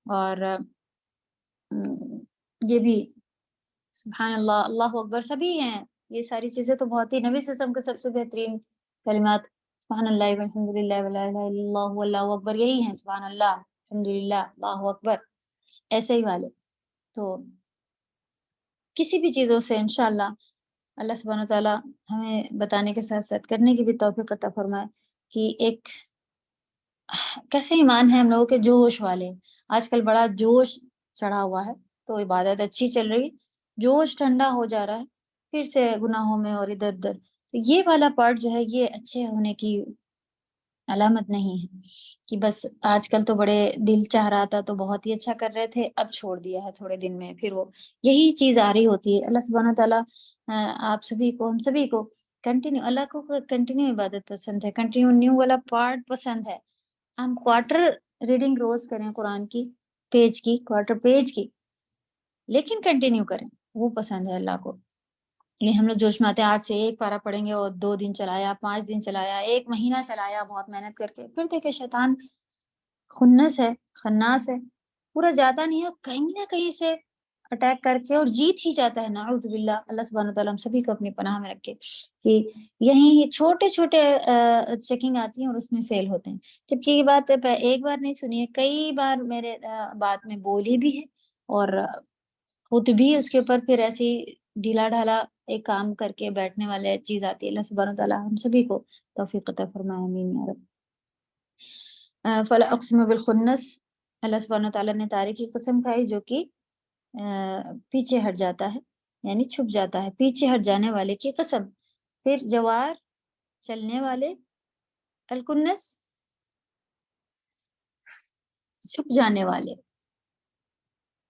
اور یہ بھی سبحان اللہ, اللہ اکبر سبھی ہیں. یہ ساری چیزیں تو بہت ہی نبی صلی اللہ علیہ وسلم کے سب سے بہترین کلمات سبحان اللہ والحمدللہ ولا الہ الا اللہ واللہ اکبر, یہی ہیں سبحان اللہ, الحمدللہ, اللہ اکبر, ایسے ہی والے. تو کسی بھی چیزوں سے انشاءاللہ اللہ سبحانہ تعالیٰ ہمیں بتانے کے ساتھ ساتھ کرنے کی بھی توفیق عطا فرمائے کہ ایک کیسے ایمان ہے ہم لوگوں کے جوش والے. آج کل بڑا جوش چڑھا ہوا ہے تو عبادت اچھی چل رہی, جوش ٹھنڈا ہو جا رہا ہے پھر سے گناہوں میں اور ادھر ادھر. تو یہ والا پارٹ جو ہے یہ اچھے ہونے کی علامت نہیں ہے کہ بس آج کل تو بڑے دل چاہ رہا تھا تو بہت ہی اچھا کر رہے تھے, اب چھوڑ دیا ہے تھوڑے دن میں, پھر وہ یہی چیز آ رہی ہوتی ہے. اللہ سبحانہ تعالیٰ آپ سبھی کو, ہم سبھی کو کنٹینیو, اللہ کو کنٹینیو عبادت پسند ہے, کنٹینیو نیو والا پارٹ پسند ہے. ہم کوارٹر ریڈنگ روز کریں قرآن کی, پیج کی, کوارٹر پیج کی, لیکن کنٹینیو کریں, وہ پسند ہے اللہ کو. یہ ہم لوگ جوش میں آتے ہیں, آج سے 1 پارہ پڑھیں گے اور 2 دن چلایا, 5 دن چلایا, 1 مہینہ چلایا بہت محنت کر کے, پھر دیکھے شیطان خنس ہے, خناس ہے, پورا جاتا نہیں ہے, کہیں نہ کہیں سے اٹیک کر کے اور جیت ہی جاتا ہے. نعوذ باللہ, اللہ سبحانہ تعالیٰ ہم سبھی کو اپنی پناہ میں رکھے کہ یہیں چھوٹے چھوٹے چیکنگ آتی ہیں اور اس میں فیل ہوتے ہیں. جبکہ یہ بات ایک بار نہیں سنی ہے, کئی بار میرے بات میں بولی بھی ہے اور خود بھی اس کے اوپر پھر ایسی ڈھیلا ڈھالا ایک کام کر کے بیٹھنے والے چیز آتی ہے. اللہ سبحانہ تعالیٰ ہم سبھی کو توفیق عطا فرمائے, آمین یا رب. فلا اقسم بالخنس, اللہ سبحانہ تعالیٰ نے تارے کی قسم کھائی جو کہ پیچھے ہٹ جاتا ہے, یعنی چھپ جاتا ہے, پیچھے ہٹ جانے والے کی قسم. پھر جوار, چلنے والے, الکنس چھپ جانے والے,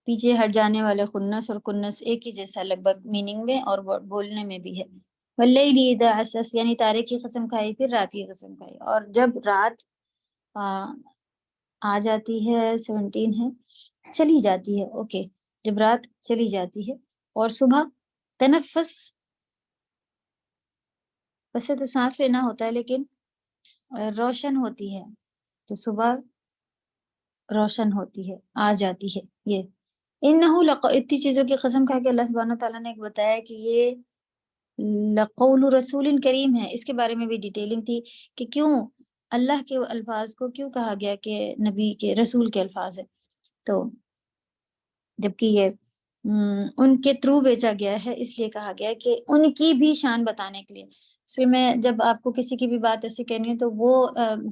پیچھے ہٹ جانے والے. خنس اور کنس ایک ہی جیسا لگ بھگ میننگ میں اور بولنے میں بھی ہے. واللیل اذا عسعس, یعنی تارے کی قسم کھائی, پھر رات کی قسم کھائی. اور جب رات آ جاتی ہے, 17 ہے, چلی جاتی ہے, اوکے, جب رات چلی جاتی ہے اور صبح تنفس, ویسے تو سانس لینا ہوتا ہے لیکن روشن ہوتی ہے, تو صبح روشن ہوتی ہے, آ جاتی ہے. یہ انہو اتنی چیزوں کی قسم کھا کے اللہ سبحانہ تعالیٰ نے ایک بتایا کہ یہ لقول رسول کریم ہے. اس کے بارے میں بھی ڈیٹیلنگ تھی کہ کیوں اللہ کے الفاظ کو کیوں کہا گیا کہ نبی کے رسول کے الفاظ ہے. تو جبکہ یہ ان کے تھرو بھیجا گیا ہے، اس لیے کہا گیا کہ ان کی بھی شان بتانے کے لیے. اس لیے میں جب آپ کو کسی کی بھی بات ایسی کہنی ہے تو وہ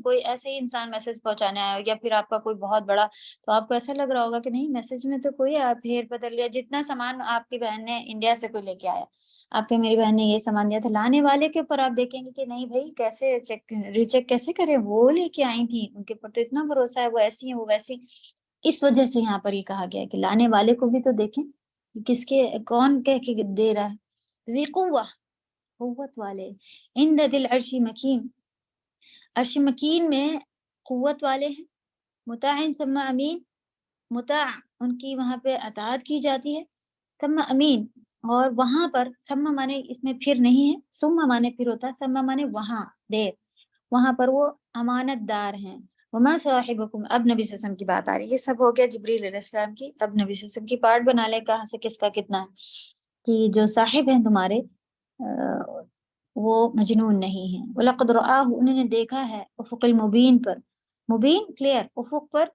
کوئی ایسے ہی انسان میسج پہنچانے آیا ہو یا پھر آپ کا کوئی بہت بڑا، تو آپ کو ایسا لگ رہا ہوگا کہ نہیں میسج میں تو کوئی آپ ہیر بدل لیا، جتنا سامان آپ کی بہن نے انڈیا سے کوئی لے کے آیا، آپ کے میری بہن نے یہ سامان دیا تھا، لانے والے کے اوپر آپ دیکھیں گے کہ نہیں بھائی کیسے چیک ریچیک کیسے کریں، وہ لے کے آئی تھی، ان کے اوپر تو اتنا بھروسہ ہے، وہ ایسی ہیں وہ ویسی. اس وجہ سے یہاں پر یہ کہا گیا ہے کہ لانے والے کو بھی تو دیکھیں کس کے کون کہہ کے دے رہا ہے. ذی قوہ، قوت والے، عند ذی العرش مکین، عرش مکین میں قوت والے ہیں، مطاع ثم امین، مطاع ان کی وہاں پہ اطاعت کی جاتی ہے، ثم امین، اور وہاں پر ثم مانے اس میں پھر نہیں ہے، ثم مانے پھر ہوتا ہے، ثم مانے وہاں دیر، وہاں پر وہ امانت دار ہیں. وما صاحبکم، اب نبی صلی اللہ علیہ وسلم کی بات آ رہی ہے، یہ سب ہو گیا جبریل علیہ السلام کی. اب نبی صلی اللہ علیہ وسلم کی پارٹ بنا لے کہاں سے کس کا کتنا ہے، کہ جو صاحب ہیں تمہارے وہ مجنون نہیں ہیں. وَلَقَدْ رَآهُ، انہوں نے دیکھا ہے، افق المبین پر، مبین کلیئر، افق پر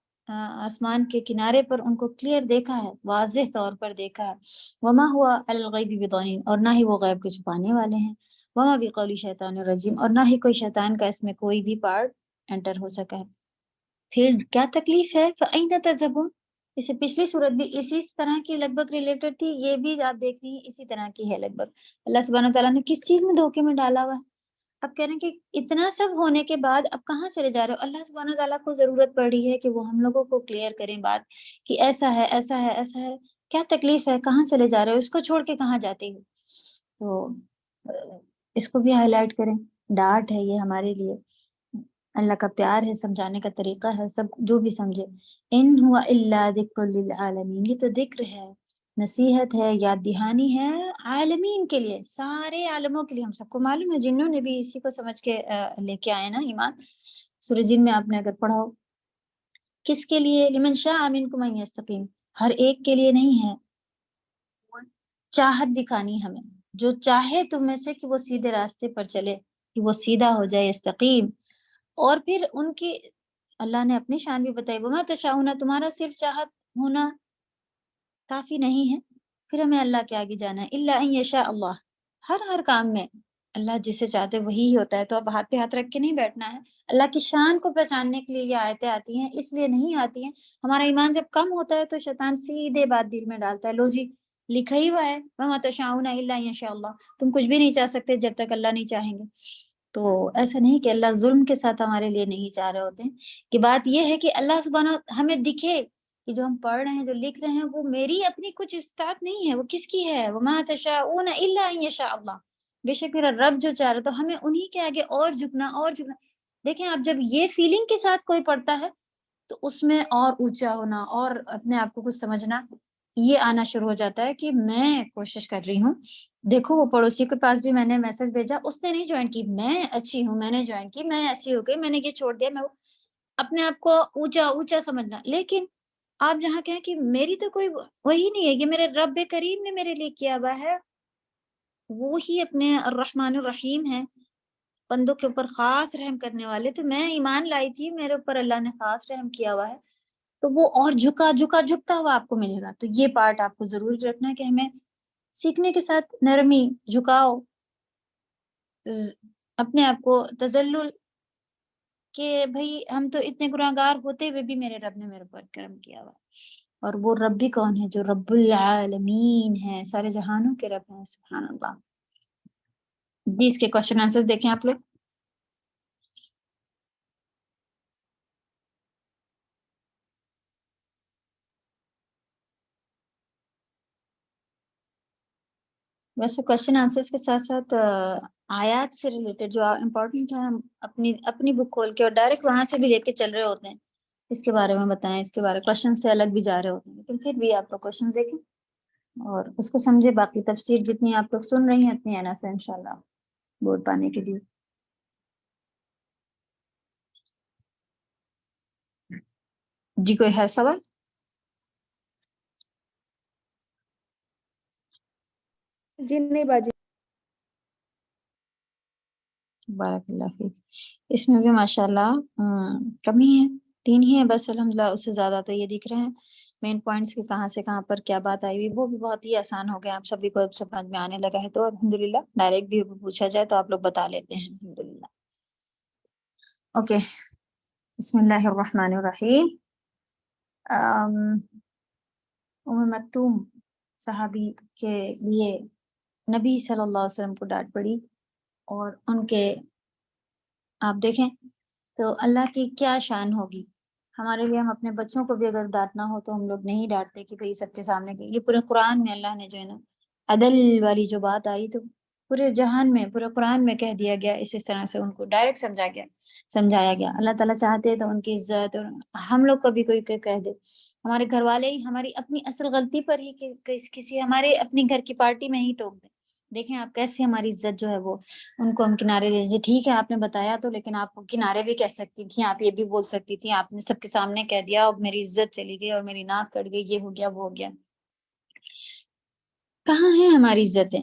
آسمان کے کنارے پر ان کو کلیئر دیکھا ہے، واضح طور پر دیکھا ہے. وما ہوا علی الغیب بضنین، اور نہ ہی وہ غیب کو چھپانے والے ہیں. وما بقول شیطان الرجیم، اور نہ ہی کوئی شیطان کا اس میں کوئی بھی پارٹ انٹر ہو سکا ہے. پھر کیا تکلیف ہے، فَأَيْنَ تَذْهَبُونَ، اس سے پچھلی صورت بھی اسی طرح کی لگ بھگ ریلیٹڈ تھی، یہ بھی آپ دیکھ رہی ہیں اسی طرح کی ہے لگ بھگ. اللہ سبحانہ تعالیٰ نے کس چیز میں دھوکے میں ڈالا ہوا ہے. اب کہہ رہے ہیں کہ اتنا سب ہونے کے بعد اب کہاں چلے جا رہے ہو. اللہ سبحانہ تعالیٰ کو ضرورت پڑ رہی ہے کہ وہ ہم لوگوں کو کلیئر کریں بات کہ ایسا ہے ایسا ہے ایسا ہے، کیا تکلیف ہے، کہاں چلے جا رہے ہو، اس کو چھوڑ کے کہاں جاتے ہو. تو اس کو بھی ہائی لائٹ کریں، ڈانٹ ہے یہ ہمارے لیے، اللہ کا پیار ہے، سمجھانے کا طریقہ ہے، سب جو بھی سمجھے. ان ہوا الا ذکر للعالمین، یہ تو ذکر ہے، نصیحت ہے، یاد دہانی ہے عالمین کے لیے، سارے عالموں کے لیے. ہم سب کو معلوم ہے، جنوں نے بھی اسی کو سمجھ کے لے کے آئے نا ایمان. سورہ جن میں آپ نے اگر پڑھا ہو، کس کے لیے، لمن شاء منکم ان یستقیم، ہر ایک کے لیے نہیں ہے، چاہت دکھانی ہمیں، جو چاہے تم میں سے کہ وہ سیدھے راستے پر چلے، کہ وہ سیدھا ہو جائے، استقیم. اور پھر ان کی اللہ نے اپنی شان بھی بتائی، وما تشاؤون، تمہارا صرف چاہت ہونا کافی نہیں ہے، پھر ہمیں اللہ کے آگے جانا ہے. الا ان یشاء اللہ، ہر کام میں اللہ جسے چاہتے وہی ہوتا ہے. تو اب ہاتھ پہ ہاتھ رکھ کے نہیں بیٹھنا ہے. اللہ کی شان کو پہچاننے کے لیے یہ آیتیں آتی ہیں، اس لیے نہیں آتی ہیں. ہمارا ایمان جب کم ہوتا ہے تو شیطان سیدھے بات دل میں ڈالتا ہے، لو جی لکھا ہی ہوا ہے وما تشاؤون الا ان یشاء اللہ، تم کچھ بھی نہیں چاہ سکتے جب تک اللہ نہیں چاہیں گے. تو ایسا نہیں کہ اللہ ظلم کے ساتھ ہمارے لیے نہیں چاہ رہے ہوتے ہیں، کہ بات یہ ہے کہ اللہ سبحانہ ہمیں دکھے کہ جو ہم پڑھ رہے ہیں، جو لکھ رہے ہیں، وہ میری اپنی کچھ استطاعت نہیں ہے، وہ کس کی ہے. وما تشاؤون الا ان یشاء اللہ، بے شک میرا رب جو چاہ رہا، تو ہمیں انہی کے آگے اور جھکنا اور جھکنا. دیکھیں آپ جب یہ فیلنگ کے ساتھ کوئی پڑھتا ہے تو اس میں اور اونچا ہونا اور اپنے آپ کو کچھ سمجھنا یہ آنا شروع ہو جاتا ہے کہ میں کوشش کر رہی ہوں. دیکھو وہ پڑوسی کے پاس بھی میں نے میسج بھیجا، اس نے نہیں جوائن کی، میں اچھی ہوں میں نے جوائن کی، میں ایسی ہو گئی، میں نے یہ چھوڑ دیا، میں اپنے آپ کو اونچا اونچا سمجھنا. لیکن آپ جہاں کہیں کہ میری تو کوئی وہی نہیں ہے، یہ میرے رب کریم نے میرے لیے کیا ہوا ہے، وہی اپنے الرحمن الرحیم ہے، بندوں کے اوپر خاص رحم کرنے والے. تو میں ایمان لائی تھی، میرے اوپر اللہ نے خاص رحم کیا ہوا ہے، تو وہ اور جھکتا ہوا آپ کو ملے گا. تو یہ پارٹ آپ کو ضرور رکھنا ہے کہ ہمیں سیکھنے کے ساتھ نرمی، جھکاؤ، اپنے آپ کو تذلل، کہ بھئی ہم تو اتنے گناہگار ہوتے ہوئے بھی میرے رب نے میرے اوپر کرم کیا ہوا. اور وہ رب بھی کون ہے؟ جو رب العالمین ہے، سارے جہانوں کے رب ہیں، سبحان اللہ. جی اس کے کوشچن آنسر دیکھیں آپ لوگ. ویسے کوشچن آنسرس کے ساتھ ساتھ آیات سے ریلیٹڈ جو امپورٹنٹ ہے، ہم اپنی بک کھول کے اور ڈائریکٹ وہاں سے بھی لے کے چل رہے ہوتے ہیں. اس کے بارے میں بتائیں، اس کے بارے کوشچن سے الگ بھی جا رہے ہوتے ہیں، لیکن پھر بھی آپ کا کوشچن دیکھیں اور اس کو سمجھے. باقی تفسیر جتنی آپ لوگ سن رہی ہیں اتنی انف ہے انشاءاللہ بورڈ پانے کے لیے. جی کوئی ہے سوال؟ جی نہیں باجی. بارک اللہ فیک. اس میں بھی ماشاءاللہ کمی ہے، 3 ہی ہیں بس الحمدللہ، اس سے زیادہ تو یہ دکھ رہے ہیں. مین پوائنٹس کی کہاں سے کہاں پر کیا بات آئی ہوئی، وہ بھی بہت ہی آسان ہو گیا، آپ سبھی کو اب سمجھ میں آنے لگا ہے، تو الحمدللہ ڈائریکٹ بھی پوچھا جائے تو آپ لوگ بتا لیتے ہیں الحمدللہ۔ اوکے، بسم اللہ الرحمن الرحیم۔ ام مکتوم صحابی کے لیے نبی صلی اللہ علیہ وسلم کو ڈانٹ پڑی، اور ان کے آپ دیکھیں تو اللہ کی کیا شان ہوگی ہمارے لیے، ہم اپنے بچوں کو بھی اگر ڈانٹنا ہو تو ہم لوگ نہیں ڈانٹتے کہ بھئی سب کے سامنے کہ یہ پورے قرآن میں اللہ نے جو ہے نا عدل والی جو بات آئی تو پورے جہان میں پورے قرآن میں کہہ دیا گیا، اس طرح سے ان کو ڈائریکٹ سمجھایا گیا۔ اللہ تعالیٰ چاہتے تو ان کی عزت، اور ہم لوگ کبھی کوئی کہہ دے، ہمارے گھر والے ہی ہماری اپنی اصل غلطی پر ہی کسی ہمارے اپنی گھر کی پارٹی میں ہی ٹوک دیں، دیکھیں آپ کیسے ہماری عزت جو ہے وہ ان کو ہم کنارے لے جائیں۔ ٹھیک ہے آپ نے بتایا تو، لیکن آپ کنارے بھی کہہ سکتی تھیں، آپ یہ بھی بول سکتی تھیں، آپ نے سب کے سامنے کہہ دیا اور میری عزت چلی گئی اور میری ناک کٹ گئی، یہ ہو گیا وہ ہو گیا۔ کہاں ہیں ہماری عزتیں؟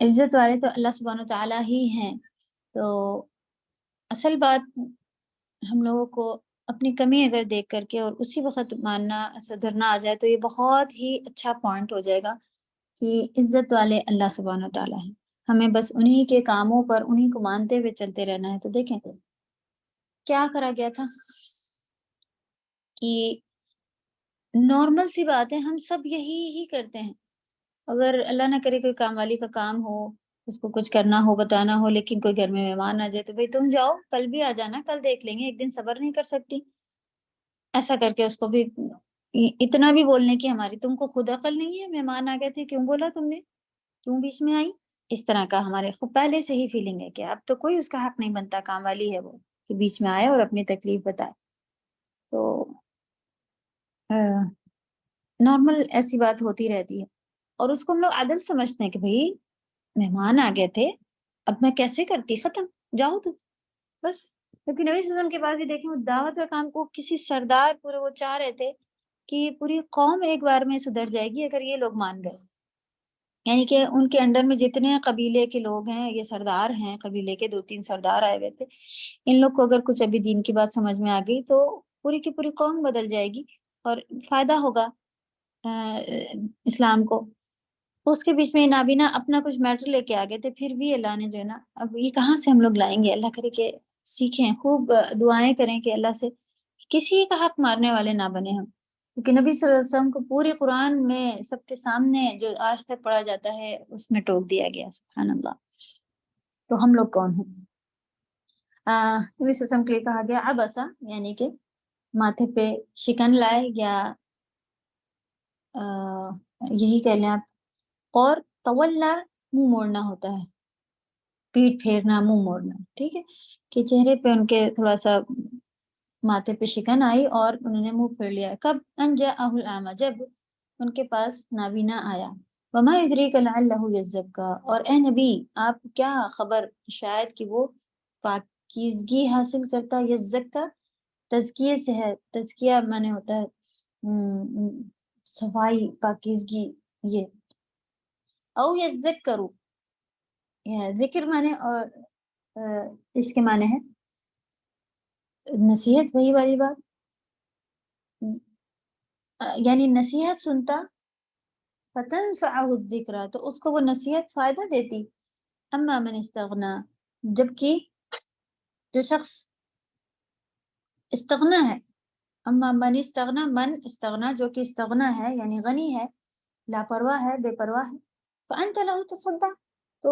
عزت والے تو اللہ سبحانہ و تعالیٰ ہی ہیں۔ تو اصل بات ہم لوگوں کو اپنی کمی اگر دیکھ کر کے اور اسی وقت ماننا سدھرنا آ جائے تو یہ بہت ہی اچھا پوائنٹ ہو جائے گا کہ عزت والے اللہ سبحانہ و تعالیٰ ہیں، ہمیں بس انہی کے کاموں پر انہی کو مانتے ہوئے چلتے رہنا ہے۔ تو دیکھیں کیا کرا گیا تھا کہ نارمل سی بات ہے، ہم سب یہی ہی کرتے ہیں، اگر اللہ نہ کرے کوئی کام والی کا کام ہو، اس کو کچھ کرنا ہو بتانا ہو، لیکن کوئی گھر میں مہمان آ جائے تو بھئی تم جاؤ کل بھی آ جانا، کل دیکھ لیں گے، ایک دن صبر نہیں کر سکتی؟ ایسا کر کے اس کو بھی اتنا بھی بولنے کی ہماری تم کو خود عقل نہیں ہے، مہمان آ گئے تھے کیوں بولا تم نے، کیوں بیچ میں آئی؟ اس طرح کا ہمارے خود پہلے سے ہی فیلنگ ہے کہ اب تو کوئی اس کا حق نہیں بنتا، کام والی ہے وہ کہ بیچ میں آئے اور اپنی تکلیف بتائے۔ تو نارمل ایسی بات ہوتی رہتی ہے، اور اس کو ہم لوگ عدل سمجھتے ہیں کہ بھئی مہمان آ گئے تھے، اب میں کیسے کرتی، ختم، جاؤ تو بس۔ کیونکہ نبی صلی اللہ علیہ وسلم کے بعد بھی دیکھیں وہ دعوت کا کام کو کسی سردار پورے وہ چاہ رہے تھے کہ پوری قوم ایک بار میں سدھر جائے گی اگر یہ لوگ مان گئے، یعنی کہ ان کے انڈر میں جتنے قبیلے کے لوگ ہیں، یہ سردار ہیں قبیلے کے، 2-3 سردار آئے ہوئے تھے، ان لوگ کو اگر کچھ ابھی دین کی بات سمجھ میں آ گئی تو پوری کی پوری قوم بدل جائے گی اور فائدہ ہوگا اسلام کو۔ اس کے بیچ میں نابینا اپنا کچھ میٹر لے کے آ گئے تھے، پھر بھی اللہ نے جو ہے نا، اب یہ کہاں سے ہم لوگ لائیں گے؟ اللہ کرے کہ سیکھیں، خوب دعائیں کریں کہ اللہ سے کسی کا حق مارنے والے نہ بنے ہم، کیونکہ نبی صلی اللہ علیہ وسلم کو پورے قرآن میں سب کے سامنے جو آج تک پڑھا جاتا ہے اس میں ٹوک دیا گیا، سبحان اللہ۔ تو ہم لوگ کون ہیں؟ نبی صلی اللہ علیہ وسلم کے لیے کہا گیا عبسا، یعنی کہ ماتھے پہ شکن لائے، یا یہی کہہ لیں آپ، اور تولا منہ موڑنا ہوتا ہے، پیٹ پھیرنا، منہ موڑنا، ٹھیک ہے، کہ چہرے پہ ان کے تھوڑا سا ماتھے پہ شکن آئی اور انہوں نے منہ پھیر لیا۔ کب؟ ان جاءہ الاعمی، جب ان کے پاس نابینا آیا۔ وما یدریک لعلہ یزکا، اور اے نبی آپ کیا خبر شاید کہ وہ پاکیزگی حاصل کرتا، یزکا تزکیے سے ہے، تزکیہ معنی ہوتا ہے صفائی، پاکیزگی، یہ او یذکروا، ذکر معنی اور اس کے معنی ہے نصیحت، وہی والی بات، یعنی نصیحت سنتا، فتنفعہ الذکریٰ، تو اس کو وہ نصیحت فائدہ دیتی۔ اما من استغنا، جبکہ جو شخص استغنا ہے، اما من استغنا، من استغنا جو کہ استغنا ہے یعنی غنی ہے، لاپرواہ ہے، بے پرواہ ہے، فانت لہ تصدع، تو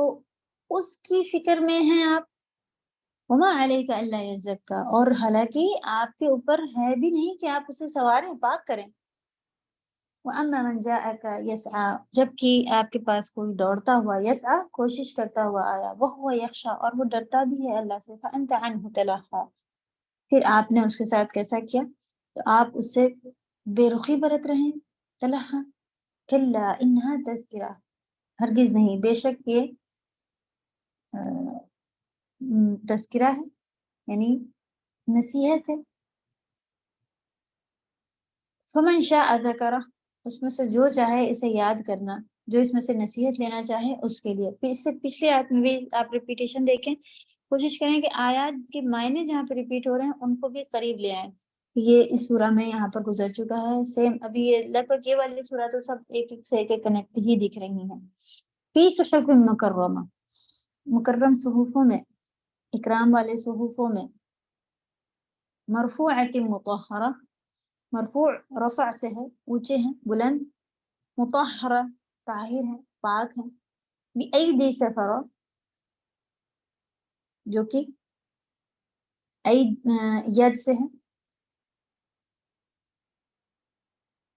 اس کی فکر میں ہیں آپ، وما علیک الا یزکا، اور حالانکہ آپ کے اوپر ہے بھی نہیں کہ آپ اسے سواریں، پاک کریں۔ وَأَمَّا مَنْ جَاءَكَ يَسْعَى، جبکہ آپ کے پاس کوئی دوڑتا ہوا، یسعى کوشش کرتا ہوا آیا، وَهُوَ يَخْشَى، اور وہ ڈرتا بھی ہے اللہ سے، فَأَنْتَ عَنْهُ تَلَهَّى، پھر آپ نے اس کے ساتھ کیسا کیا؟ تو آپ اس سے بے رخی برت رہے ہیں، تَلَهَّى كَلَّا إِنَّهَا تَذْكِرَةٌ، ہرگز نہیں، بے شک یہ تذکرہ ہے، یعنی نصیحت ہے۔ فمن شاء ذکرہ، اس میں سے جو چاہے اسے یاد کرنا، جو اس میں سے نصیحت لینا چاہے اس کے لیے۔ پھر اس سے پچھلے آیت میں بھی آپ ریپیٹیشن دیکھیں، کوشش کریں کہ آیات کے معنی جہاں پہ ریپیٹ ہو رہے ہیں ان کو بھی قریب لے آئیں، یہ اس سورہ میں یہاں پر گزر چکا ہے. سیم ابھی یہ لگ بھگ یہ والی سورہ تو سب ایک ایک سے ایک کنیکٹ ہی دکھ رہی ہیں. فی صحف مکرمہ، مکرم صحفوں میں، اکرام والے صحفوں میں. مرفوعۃ مطہرہ، مرفوع رفع سے ہے، اونچے ہیں، بلند. مطہرہ طاہر ہیں، پاک ہیں. بأیدی سفرہ، جو کہ ید سے ہے.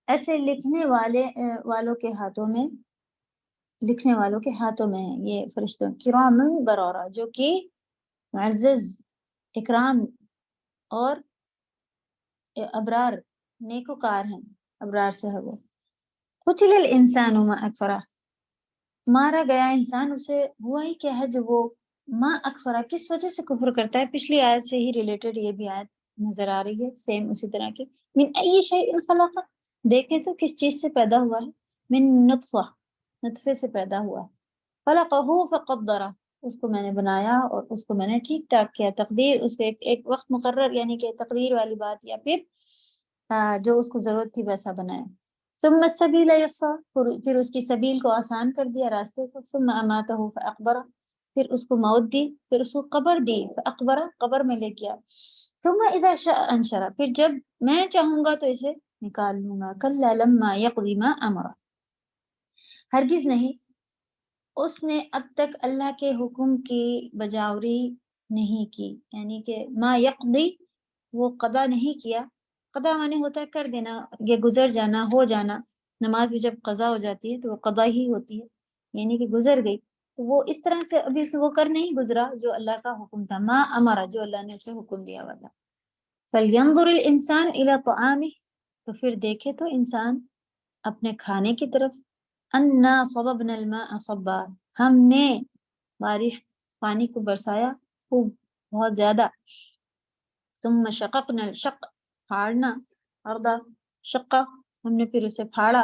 ایسے لکھنے والوں کے ہاتھوں میں، لکھنے والوں کے ہاتھوں میں ہے یہ فرشتوں. کرام برارہ، جو کہ معزز، اکرام اور ابرار، نیکوکار ہیں، ابرار سے ہے وہ. قتل الانسان ما اکفرہ، مارا گیا انسان، اسے ہوا ہی کیا ہے جو وہ ما اکفرہ، کس وجہ سے کفر کرتا ہے. پچھلی آیت سے ہی ریلیٹڈ یہ بھی آیت نظر آ رہی ہے، سیم اسی طرح کی. من ای شیء خلق، دیکھیں تو کس چیز سے پیدا ہوا ہے. من نطفہ، نطفے سے پیدا ہوا ہے. خلقہ فقدرہ، اس کو میں نے بنایا اور اس کو میں نے ٹھیک ٹھاک کیا. تقدیر، اس کو ایک وقت مقرر، یعنی کہ تقدیر والی بات، یا پھر جو اس کو ضرورت تھی ویسا بنایا. ثم السبیل یسر، پھر اس کی سبیل کو آسان کر دیا، راستے کو. ثم اماتہ فاقبرہ، پھر اس کو موت دی، پھر اس کو قبر دی. فاقبرہ، قبر میں لے گیا. ثم اذا شاء انشرہ، پھر جب میں چاہوں گا تو اسے نکال لوں گا. کلا لما یقضی ما امرہ، ہرگز نہیں، اس نے اب تک اللہ کے حکم کی بجاوری نہیں کی. یعنی کہ ما یقضی، وہ قضا نہیں کیا. قضا معنی ہوتا ہے کر دینا، یہ گزر جانا، ہو جانا. نماز بھی جب قضا ہو جاتی ہے تو وہ قضا ہی ہوتی ہے، یعنی کہ گزر گئی. تو وہ اس طرح سے ابھی وہ کر نہیں گزرا جو اللہ کا حکم تھا. ما امرا، جو اللہ نے اسے حکم دیا ہوا تھا. فلینظر الانسان الی طعامہ، تو پھر دیکھے تو انسان اپنے کھانے کی طرف. انا صببنا الماء صبا، ہم نے بارش، پانی کو برسایا خوب، بہت زیادہ. ثم شققنا الشق، پھاڑنا. ارضا شقہ، ہم نے پھر اسے پھاڑا،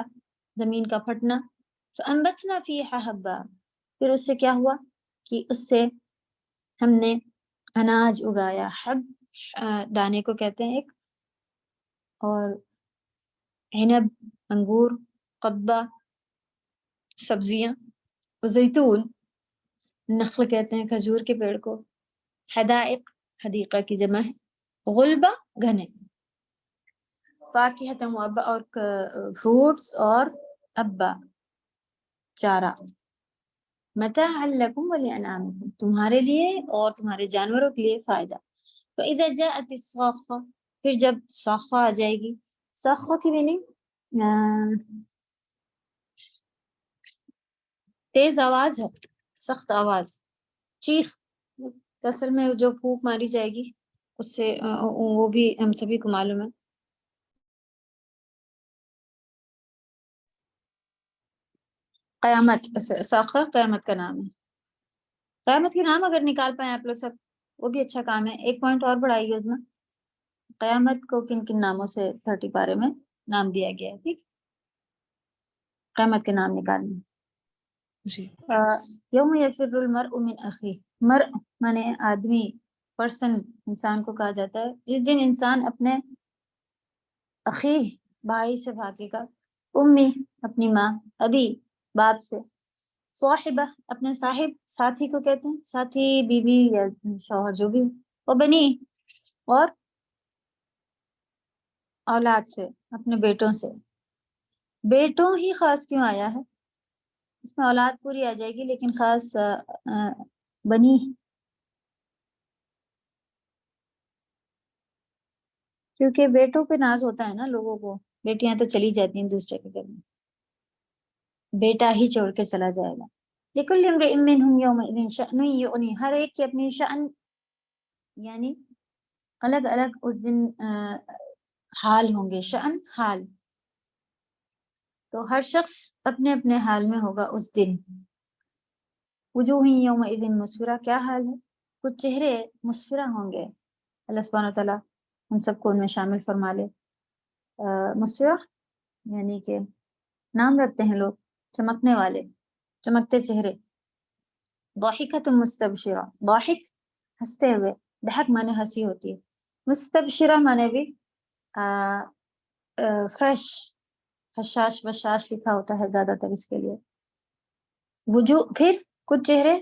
زمین کا پھٹنا. فانبتنا فیہا حبا، پھر اس سے کیا ہوا کہ اس سے ہم نے اناج اگایا. حب دانے کو کہتے ہیں ایک، اور عنب، انگور، قبہ سبزیاں. زیتون، نخل کہتے ہیں کھجور کے پیڑ کو. حدائق، حدیقہ کی جمع ہے. غلبہ، گھنے. فاکہۃ و ابا، اور فروٹس اور ابا، چارہ. متاعا لکم ولانعامکم، تمہارے لیے اور تمہارے جانوروں کے لیے فائدہ. فاذا جاءت الصاخہ، پھر جب صاخہ آ جائے گی. صاخہ کی میننگ تیز آواز ہے، سخت آواز، چیخ. اصل میں جو پھونک ماری جائے گی اس سے وہ بھی ہم سبھی کو معلوم ہے. قیامت، ساخہ قیامت کا نام ہے. قیامت کے نام اگر نکال پائیں آپ لوگ سب، وہ بھی اچھا کام ہے. ایک پوائنٹ اور بڑھائیے اس میں، قیامت کو کن کن ناموں سے 30 پارے میں نام دیا گیا ہے. ٹھیک، قیامت کے نام نکالنے. جی. یوم یفر المرء من اخیہ، مرء مانے آدمی، پرسن، انسان کو کہا جاتا ہے جس دن انسان اپنے اخیہ، بھائی سے بھاگے گا. امی، اپنی ماں. ابی، باپ سے. صاحبہ، اپنے صاحب، ساتھی کو کہتے ہیں، ساتھی بیوی یا شوہر جو بھی. اور بنی، اور اولاد سے، اپنے بیٹوں سے. بیٹوں ہی خاص کیوں آیا ہے؟ اس میں اولاد پوری آ جائے گی لیکن خاص بنی، کیونکہ بیٹوں پہ ناز ہوتا ہے نا لوگوں کو. بیٹیاں تو چلی جاتی ہیں دوسرے کے گھر میں، بیٹا ہی چھوڑ کے چلا جائے گا. لِكُلِّ امْرِئٍ مِّنْهُمْ يَوْمَئِذٍ شَأْنٌ يُغْنِيهِ، ہر ایک کی اپنی شأن، یعنی الگ الگ اس دن حال ہوں گے. شأن، حال. تو ہر شخص اپنے اپنے حال میں ہوگا اس دن. وجوہ یومئذ مسفرہ، کیا حال ہے؟ کچھ چہرے مسفرہ ہوں گے. اللہ سبحانہ وتعالیٰ ہم سب کو ان میں شامل فرما لے. مسفرہ یعنی کہ نام رکھتے ہیں لوگ چمکنے والے، چمکتے چہرے. ضاحکۃ مستبشرہ، ضاحک ہنستے ہوئے، ضحک مانے ہنسی ہوتی ہے. مستبشرہ مانے بھی فریش حشاش وشاش لکھا ہوتا ہے زیادہ تر اس کے لیے. وجوہ پھر کچھ چہرے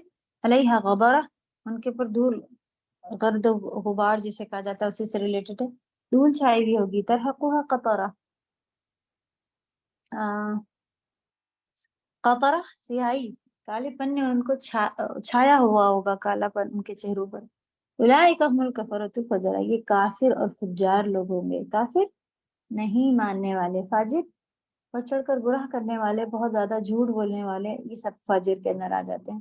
علیہ غبارہ ان کے اوپر دھول غرد و غبار جسے کہا جاتا ہے اسی سے ریلیٹڈ ہے. دھول چھائی ہوئی ہوگی. ترحقها قطرہ قطرہ سیاہی کالے پن نے ان کو چھایا ہوا ہوگا کالا پن ان کے چہروں پر. اولئک هم الکفرۃ الفجرہ یہ کافر اور فجار لوگ ہوں گے. کافر نہیں ماننے والے، فاجر بڑھ چڑھ کر گناہ کرنے والے، بہت زیادہ جھوٹ بولنے والے، یہ سب فاجر کے اندر آ جاتے ہیں.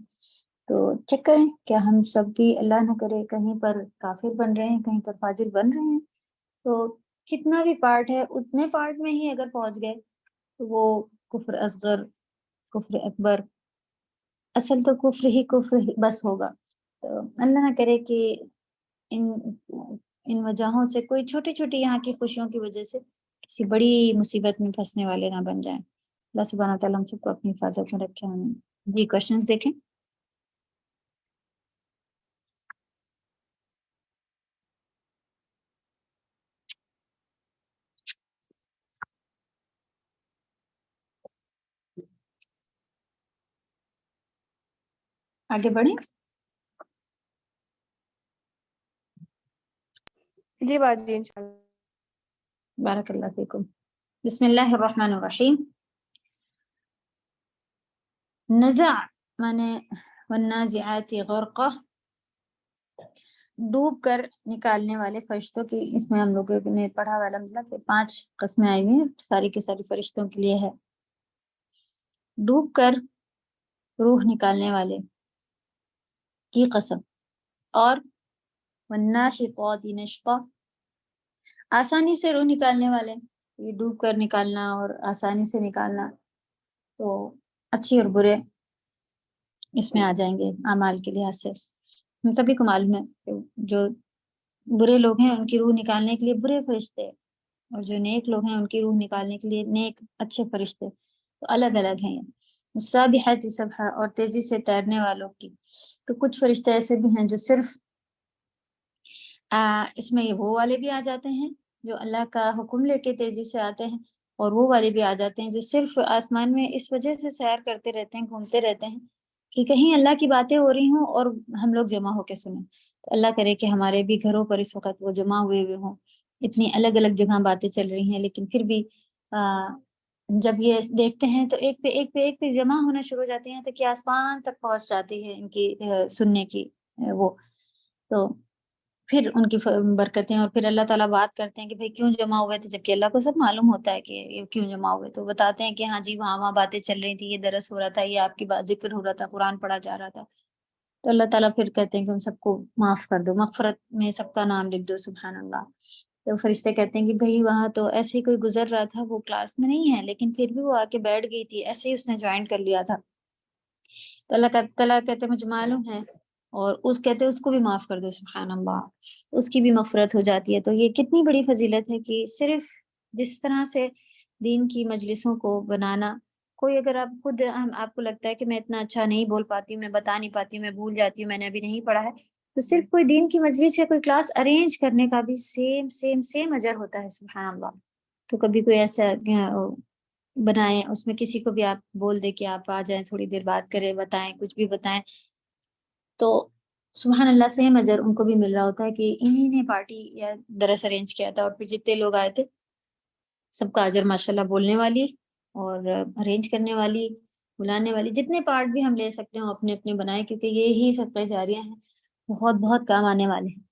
تو چیک کریں کیا ہم سب بھی اللہ نہ کرے کہیں پر کافر بن رہے ہیں، کہیں پر فاجر بن رہے ہیں. تو کتنا بھی پارٹ ہے اتنے پارٹ میں ہی اگر پہنچ گئے تو وہ کفر اصغر، کفر اکبر، اصل تو کفر ہی بس ہوگا. تو اللہ نہ کرے کہ ان وجہوں سے کوئی چھوٹی چھوٹی یہاں کی خوشیوں کی وجہ سے کسی بڑی مصیبت میں پھنسنے والے نہ بن جائیں. اللہ سبحانہ تعالیٰ ہم سب کو اپنی حفاظت میں رکھے. ہم جی کوشچنس دیکھیں. آگے بڑھیں. جی باجی انشاءاللہ. بارک اللہ فیکم. بسم اللہ الرحمن الرحیم. نزع مانے والنازعات غرقہ ڈوب کر نکالنے والے فرشتوں کی اس میں ہم لوگوں نے پڑھا ہوا الحمدللہ کہ 5 قسمیں آئی ہوئی ہیں. ساری کی ساری فرشتوں کے لیے ہے. ڈوب کر روح نکالنے والے کی قسم. اور والناشطات نشطا آسانی سے روح نکالنے والے. یہ ڈوب کر نکالنا اور آسانی سے نکالنا تو اچھی اور برے اس میں آ جائیں گے اعمال کے لحاظ سے. ہم سبھی کو معلوم ہے کہ جو برے لوگ ہیں ان کی روح نکالنے کے لیے برے فرشتے اور جو نیک لوگ ہیں ان کی روح نکالنے کے لیے نیک اچھے فرشتے تو الگ الگ ہیں. سابحات سبحا اور تیزی سے تیرنے والوں کی. تو کچھ فرشتے ایسے بھی ہیں جو صرف اس میں وہ والے بھی آ جاتے ہیں جو اللہ کا حکم لے کے تیزی سے آتے ہیں، اور وہ والے بھی آ جاتے ہیں جو صرف آسمان میں اس وجہ سے سیر کرتے رہتے ہیں، گھومتے رہتے ہیں کہ کہیں اللہ کی باتیں ہو رہی ہوں اور ہم لوگ جمع ہو کے سنیں. تو اللہ کرے کہ ہمارے بھی گھروں پر اس وقت وہ جمع ہوئے ہوں. اتنی الگ الگ جگہ باتیں چل رہی ہیں لیکن پھر بھی جب یہ دیکھتے ہیں تو ایک پہ جمع ہونا شروع ہو جاتی ہیں تو کہ آسمان تک پہنچ جاتی ہے ان کی سننے کی وہ. تو پھر ان کی برکتیں اور پھر اللہ تعالیٰ بات کرتے ہیں کہ بھئی کیوں جمع ہوئے تھے، جبکہ اللہ کو سب معلوم ہوتا ہے کہ یہ کیوں جمع ہوئے. تو بتاتے ہیں کہ ہاں جی وہاں باتیں چل رہی تھی، یہ درس ہو رہا تھا، یہ آپ کی بات ذکر ہو رہا تھا، قرآن پڑھا جا رہا تھا. تو اللہ تعالیٰ پھر کہتے ہیں کہ ان سب کو معاف کر دو، مغفرت میں سب کا نام لکھ دو. سبحان اللہ. تو فرشتے کہتے ہیں کہ بھئی وہاں تو ایسے ہی کوئی گزر رہا تھا، وہ کلاس میں نہیں ہے لیکن پھر بھی وہ آ کے بیٹھ گئی تھی، ایسے ہی اس نے جوائن کر لیا تھا. تو اللہ تعالیٰ کہتے ہیں مجھے معلوم ہے، اور اس کہتے ہیں اس کو بھی معاف کر دو. سبحان اللہ. اس کی بھی مغفرت ہو جاتی ہے. تو یہ کتنی بڑی فضیلت ہے کہ صرف جس طرح سے دین کی مجلسوں کو بنانا، کوئی اگر آپ خود آپ کو لگتا ہے کہ میں اتنا اچھا نہیں بول پاتی ہوں، میں بتا نہیں پاتی ہوں، میں بھول جاتی ہوں، میں نے ابھی نہیں پڑھا ہے، تو صرف کوئی دین کی مجلس یا کوئی کلاس ارینج کرنے کا بھی سیم اجر ہوتا ہے. سبحان اللہ. تو کبھی کوئی ایسا بنائیں، اس میں کسی کو بھی آپ بول دیں کہ آپ آ جائیں، تھوڑی دیر بات کریں، بتائیں، کچھ بھی بتائیں، تو سبحان اللہ سیم اجر ان کو بھی مل رہا ہوتا ہے کہ انہی نے پارٹی یا درس ارینج کیا تھا. اور پھر جتنے لوگ آئے تھے سب کا اجر ماشاءاللہ بولنے والی اور ارینج کرنے والی، بلانے والی، جتنے پارٹ بھی ہم لے سکتے ہوں اپنے اپنے بنائے، کیونکہ یہی صدقہ جاریہ ہیں، بہت کام آنے والے ہیں.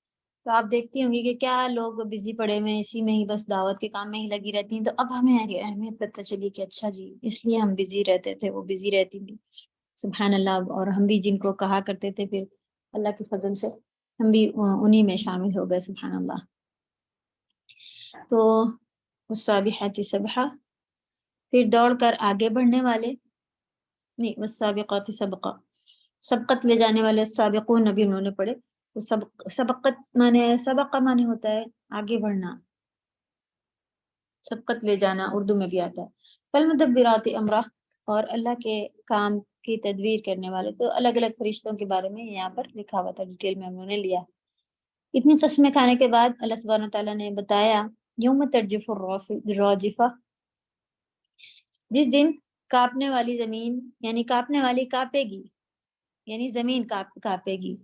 تو آپ دیکھتی ہوں گی کہ کیا لوگ بزی پڑے ہوئے ہیں، اسی میں ہی بس دعوت کے کام میں ہی لگی رہتی ہیں. تو اب ہمیں اہمیت پتہ چلی کہ اچھا جی اس لیے ہم بزی رہتے تھے، وہ بزی رہتی تھی. سبحان اللہ. اور ہم بھی جن کو کہا کرتے تھے پھر اللہ کے فضل سے ہم بھی انہی میں شامل ہو گئے. سبحان اللہ. تو والسابحات سبحا پھر دوڑ کر آگے بڑھنے والے، نہیں والسابقات سبقا سبقت لے جانے والے. السابقون ابھی انہوں نے پڑھے. تو سبقت سبقہ مانے ہوتا ہے آگے بڑھنا، سبقت لے جانا اردو میں بھی آتا ہے. فالمدبرات امرہ اور اللہ کے کام کی تدبیر کرنے والے. تو الگ الگ فرشتوں کے بارے میں یہاں پر لکھا ہوا تھا، ڈیٹیل میں ہم نے لیا. اتنی قسمیں کھانے کے بعد اللہ سبحانہ تعالیٰ نے بتایا یوم ترجف الراجفہ، جس دن کانپنے والی زمین یعنی کانپنے والی کانپے گی، یعنی زمین کانپے گی.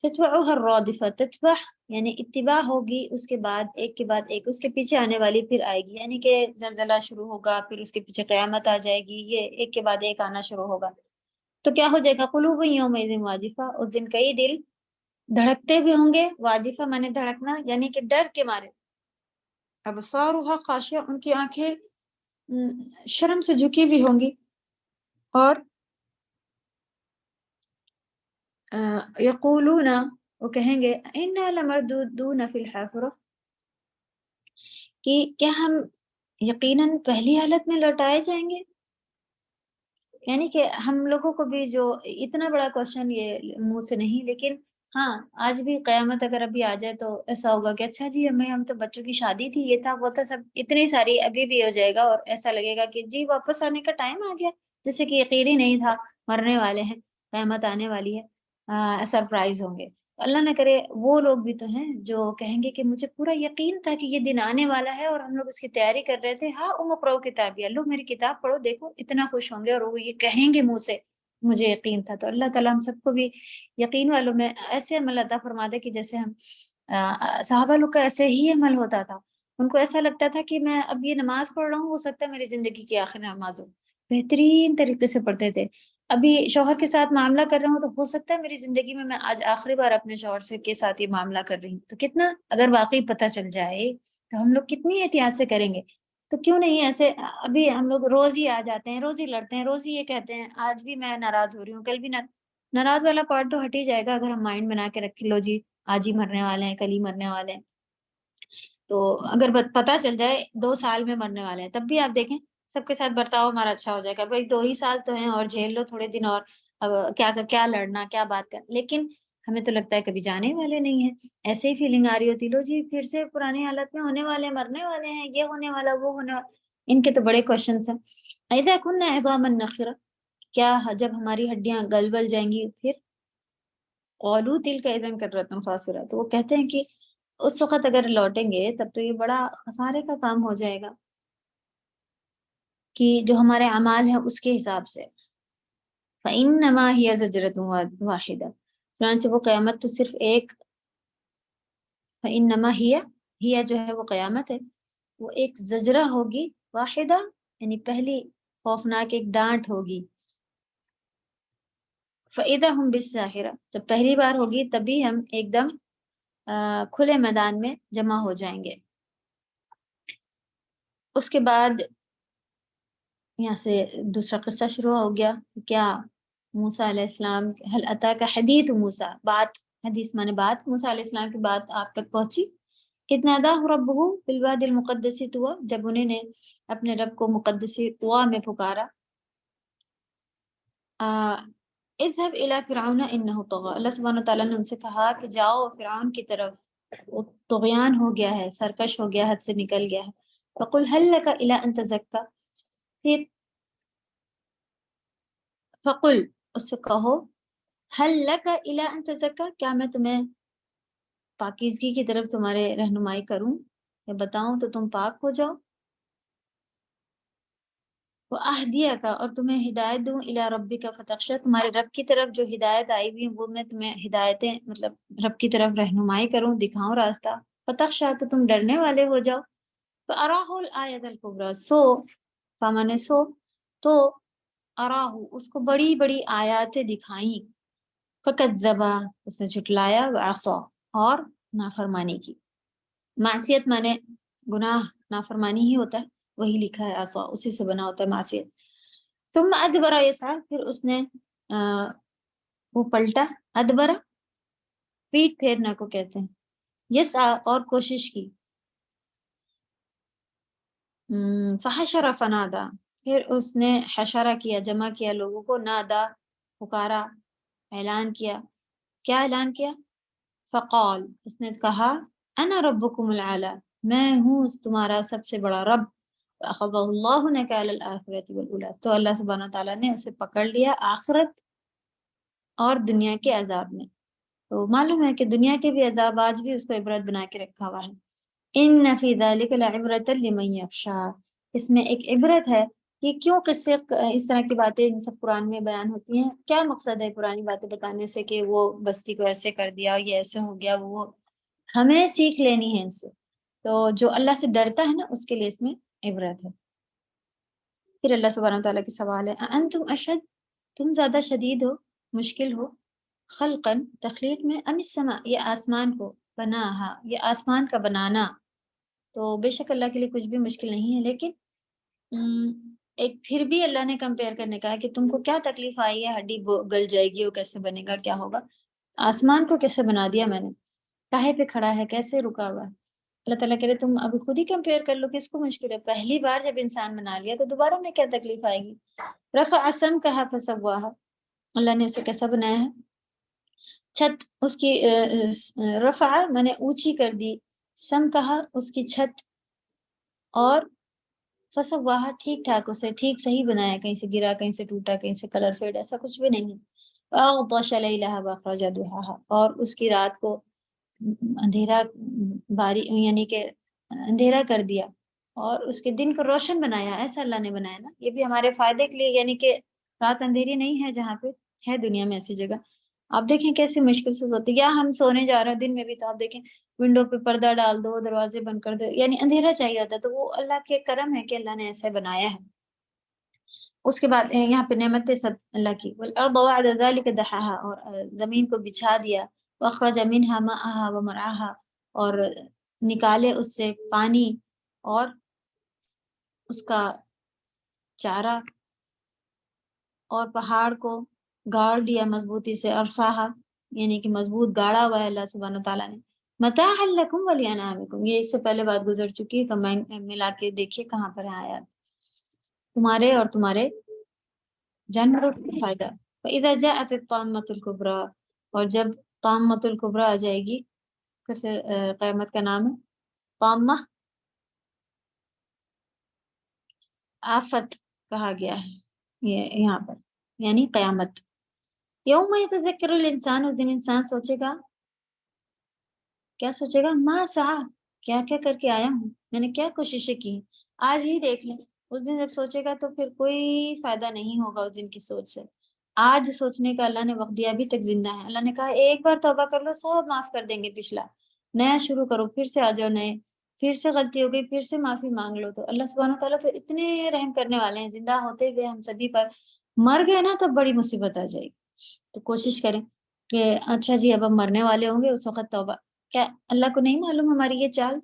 تتبعها الرادفہ، تتبع یعنی اتباع ہوگی، اس کے بعد ایک کے بعد ایک، اس کے پیچھے آنے والی پھر آئے گی، یعنی کہ زلزلہ شروع ہوگا، پھر اس کے پیچھے قیامت آ جائے گی، یہ ایک کے بعد ایک آنا شروع ہوگا. تو کیا ہو جائے گا؟ قلوب یومئذ واجفہ، اس دن کئی دل دھڑکتے بھی ہوں گے. واجفہ مانے دھڑکنا، یعنی کہ ڈر کے مارے. ابصارها خاشعہ، ان کی آنکھیں شرم سے جھکی بھی ہوں گی. اور یقولون، وہ کہیں گے انا لمردودون فی الحافرہ، کہ کیا ہم یقیناً پہلی حالت میں لوٹائے جائیں گے. یعنی کہ ہم لوگوں کو بھی جو اتنا بڑا کوشچن یہ منہ سے نہیں، لیکن ہاں آج بھی قیامت اگر ابھی آ جائے تو ایسا ہوگا کہ اچھا جی ہم تو بچوں کی شادی تھی، یہ تھا وہ تھا، سب اتنی ساری ابھی بھی ہو جائے گا، اور ایسا لگے گا کہ جی واپس آنے کا ٹائم آ گیا، جیسے کہ یقین ہی نہیں تھا مرنے والے ہیں، قیامت آنے والی ہے، سرپرائز ہوں گے. اللہ نہ کرے وہ لوگ بھی تو ہیں جو کہیں گے کہ مجھے پورا یقین تھا کہ یہ دن آنے والا ہے اور ہم لوگ اس کی تیاری کر رہے تھے. ہاں اقرؤ کتابی، لو میری کتاب پڑھو، دیکھو اتنا خوش ہوں گے، اور وہ یہ کہیں گے منہ سے مجھے یقین تھا. تو اللہ تعالیٰ ہم سب کو بھی یقین والوں میں ایسے عمل عطا فرما دے کہ جیسے ہم صحابہ لوگ کا ایسے ہی عمل ہوتا تھا. ان کو ایسا لگتا تھا کہ میں اب یہ نماز پڑھ رہا ہوں، ہو سکتا ہے میری زندگی کی آخری نماز ہو، بہترین طریقے سے پڑھتے تھے. ابھی شوہر کے ساتھ معاملہ کر رہا ہوں تو ہو سکتا ہے میری زندگی میں آج آخری بار اپنے شوہر سے کے ساتھ یہ معاملہ کر رہی ہوں. تو کتنا اگر واقعی پتہ چل جائے تو ہم لوگ کتنی احتیاط سے کریں گے. تو کیوں نہیں ایسے ابھی ہم لوگ روز ہی آ جاتے ہیں، روز ہی لڑتے ہیں، روز ہی یہ کہتے ہیں آج بھی میں ناراض ہو رہی ہوں، کل بھی ناراض والا پارٹ تو ہٹ ہی جائے گا اگر ہم مائنڈ بنا کے رکھ لو جی آج ہی مرنے والے ہیں، کل ہی مرنے والے ہیں. تو اگر پتہ چل جائے 2 سال میں مرنے والے ہیں، تب بھی آپ دیکھیں سب کے ساتھ برتاؤ ہمارا اچھا ہو جائے گا. بھائی 2 ہی سال تو ہیں اور جھیل لو تھوڑے دن اور، اب کیا لڑنا، کیا بات کر. لیکن ہمیں تو لگتا ہے کبھی جانے والے نہیں ہیں، ایسے ہی فیلنگ آ رہی ہوتی، لو جی پھر سے پرانی حالت میں ہونے والے، مرنے والے ہیں، یہ ہونے والا، وہ ہونے والا. ان کے تو بڑے کوشچنس ہیں. اذا كنا عظاما نخرة، کیا جب ہماری ہڈیاں گل بل جائیں گی پھر. قالوا تلك اذا كرة خاسرة، تو وہ کہتے ہیں کہ اس وقت اگر لوٹیں گے تب تو یہ بڑا خسارے کا کام ہو جائے گا کہ جو ہمارے اعمال ہیں اس کے حساب سے. فإنما هي زجرة واحدة، چنانچہ وہ قیامت تو صرف ایک، فإنما ہی جو ہے وہ قیامت ہے، وہ ایک زجرہ ہوگی، واحدہ یعنی پہلی خوفناک ایک ڈانٹ ہوگی. فإذا هم بالساہرہ، جب پہلی بار ہوگی تبھی ہم ایک دم کھلے میدان میں جمع ہو جائیں گے. اس کے بعد یہاں سے دوسرا قصہ شروع ہو گیا. کیا موسیٰ علیہ السلام، حل اتاک حدیث موسیٰ، بات، حدیث مانے بات، موسیٰ علیہ السلام کی بات آپ تک پہنچی. اذ ناداہ ربہ بالوادی المقدس طویٰ، جب انہیں نے اپنے رب کو مقدس طویٰ میں پکارا. اذهب الى فرعون انه طغى، اللہ سبحانہ وتعالیٰ نے ان سے کہا کہ جاؤ فرعون کی طرف، وہ طغیان ہو گیا ہے، سرکش ہو گیا، حد سے نکل گیا ہے. فقل هل لك الى ان تزکا، پھر فقل اس سے کہو، هل لك الى ان تزکا، کیا میں تمہیں پاکیزگی کی طرف تمہارے رہنمائی کروں یا بتاؤں تو تم پاک ہو جاؤ. وَأَهْدِيَكَ، اور تمہیں ہدایت دوں، إِلَىٰ رَبِّكَ فَتَخْشَىٰ، تمہارے رب کی طرف جو ہدایت آئی ہوئی وہ میں تمہیں ہدایتیں، مطلب رب کی طرف رہنمائی کروں، دکھاؤں راستہ. فَتَخْشَىٰ، تو تم ڈرنے والے ہو جاؤ. فَأَرَاهُ الْآيَةَ الْكُبْرىٰ، فَمَنِ سو، تو أَرَاهُ اس کو بڑی بڑی آیاتیں دکھائیں. فَكَذَّبَ، اس نے جھٹلایا، وَعَصَىٰ، اور نافرمانی کی. معصیت مانے گناہ، نافرمانی ہی ہوتا ہے، وہی لکھا ہے عصا، اسی سے بنا ہوتا ہے معصیت. ثم ادبر یسعی، پھر اس نے وہ پلٹا، ادبر پیٹ پھیرنا کو کہتے ہیں، یسعی اور کوشش کی. فحشر فنادا، پھر اس نے حشرہ کیا، جمع کیا لوگوں کو، نادا پکارا، اعلان کیا. کیا اعلان کیا؟ فقال، اس نے کہا، انا ربکم الاعلی، میں ہوں تمہارا سب سے بڑا رب. فاخذہ اللہ نکال الآخرۃ والأولی، تو اللہ سبحانہ تعالیٰ نے اسے پکڑ لیا آخرت اور دنیا کے عذاب میں. تو معلوم ہے کہ دنیا کے بھی عذاب آج بھی اس کو عبرت بنا کے رکھا ہوا ہے. ان فی ذلک لعبرۃ لمن یخشی، اس میں ایک عبرت ہے کہ کیوں قصے اس طرح کی باتیں ان سب قرآن میں بیان ہوتی ہیں، کیا مقصد ہے پرانی باتیں بتانے سے کہ وہ بستی کو ایسے کر دیا، یہ ایسے ہو گیا، وہ ہمیں سیکھ لینی ہے ان سے، تو جو اللہ سے ڈرتا ہے نا اس کے لیے اس میں عبرت ہے۔ پھر اللہ سبحانہ وتعالیٰ کی سوال ہے انتم اشد، تم زیادہ شدید ہو، مشکل ہو، خلقاً تخلیق میں، ام السماء، یہ آسمان کو، بناہا، یہ آسمان کا بنانا، تو بے شک اللہ کے لیے کچھ بھی مشکل نہیں ہے، لیکن ایک پھر بھی اللہ نے کمپیئر کرنے کا ہے کہ تم کو کیا تکلیف آئی ہے، ہڈی گل جائے گی، وہ کیسے بنے گا، کیا ہوگا، آسمان کو کیسے بنا دیا میں نے، کاہے پہ کھڑا ہے، کیسے رکا ہوا ہے۔ اللہ تعالیٰ کہہ رہے تم ابھی خود ہی کمپیئر کر لو، کس کو مشکل ہے، پہلی بار جب انسان بنا لیا تو دوبارہ میں کیا تکلیف آئے گی۔ رفع سمکہا فسواہا، اللہ نے اسے کیسا بنایا ہے، چھت اس کی رفع میں نے اونچی کر دی، سمکہا اس کی چھت، اور فسواہا ٹھیک ٹھاک اسے ٹھیک صحیح بنایا، کہیں سے گرا، کہیں سے ٹوٹا، کہیں سے کلر فیڈ، ایسا کچھ بھی نہیں۔ وَأَغْطَشَ لَيْلَهَا وَأَخْرَجَ ضُحَاهَا، اور اس کی رات کو اندھیرا یعنی کہ اندھیرا کر دیا، اور اس کے دن کو روشن بنایا، ایسا اللہ نے بنایا نا، یہ بھی ہمارے فائدے کے لیے، یعنی کہ رات اندھیری نہیں ہے جہاں پہ ہے دنیا میں ایسی جگہ، آپ دیکھیں کیسے مشکل سے ہوتی ہے، یا ہم سونے جا رہے ہیں دن میں بھی تو آپ دیکھیں ونڈو پہ پردہ ڈال دو، دروازے بند کر دو، یعنی اندھیرا چاہیے ہوتا ہے، تو وہ اللہ کے کرم ہے کہ اللہ نے ایسے بنایا ہے۔ اس کے بعد یہاں پہ نعمتیں سب اللہ کی، وَالْأَرْضَ بَعْدَ ذَلِكَ دَحَاهَا، اور زمین کو بچھا دیا، وَأَخْرَجَ مِنْهَا مَاءَهَا وَمَرْعَاهَا، اور نکالے اس سے پانی اور اس کا چارہ، اور پہاڑ کو گاڑ دیا مضبوطی سے، ارفاہا یعنی کہ مضبوط گاڑا ہوا ہے اللہ سبحانہ تعالیٰ نے، متاعا لکم ولانعامکم، یہ اس سے پہلے بات گزر چکی ہے، کمائن ملا کے دیکھیے کہاں پر ہے آیات، تمہارے اور تمہارے جانوروں کو فائدہ۔ فَإِذَا جَاءَتِ الطَّامَّةُ الْكُبْرَى، اور جب طامۃ الکبریٰ آ جائے گی، پھر سے قیامت کا نام ہے طامہ، آفت کہا گیا ہے یہ یہاں پر، یعنی قیامت۔ یوم یتذکر الانسان، اس دن انسان سوچے گا، کیا سوچے گا، ما سعی، کیا کیا کر کے آیا ہوں، میں نے کیا کوششیں کی، آج ہی دیکھ لیں، اس دن جب سوچے گا تو پھر کوئی فائدہ نہیں ہوگا اس دن کی سوچ سے، آج سوچنے کا اللہ نے وقت دیا، ابھی تک زندہ ہے، اللہ نے کہا ایک بار توبہ کر لو سب معاف کر دیں گے، پچھلا نیا شروع کرو، پھر سے آ جاؤ نئے، پھر سے غلطی ہو گئی پھر سے معافی مانگ لو، تو اللہ سبحانہ تعالیٰ پھر اتنے رحم کرنے والے ہیں، زندہ ہوتے ہوئے ہم سبھی پر، مر گئے نا تب بڑی مصیبت آ جائے گی، تو کوشش کریں کہ اچھا جی اب ہم مرنے والے ہوں گے، اس وقت توبہ، کیا اللہ کو نہیں معلوم ہماری یہ چال،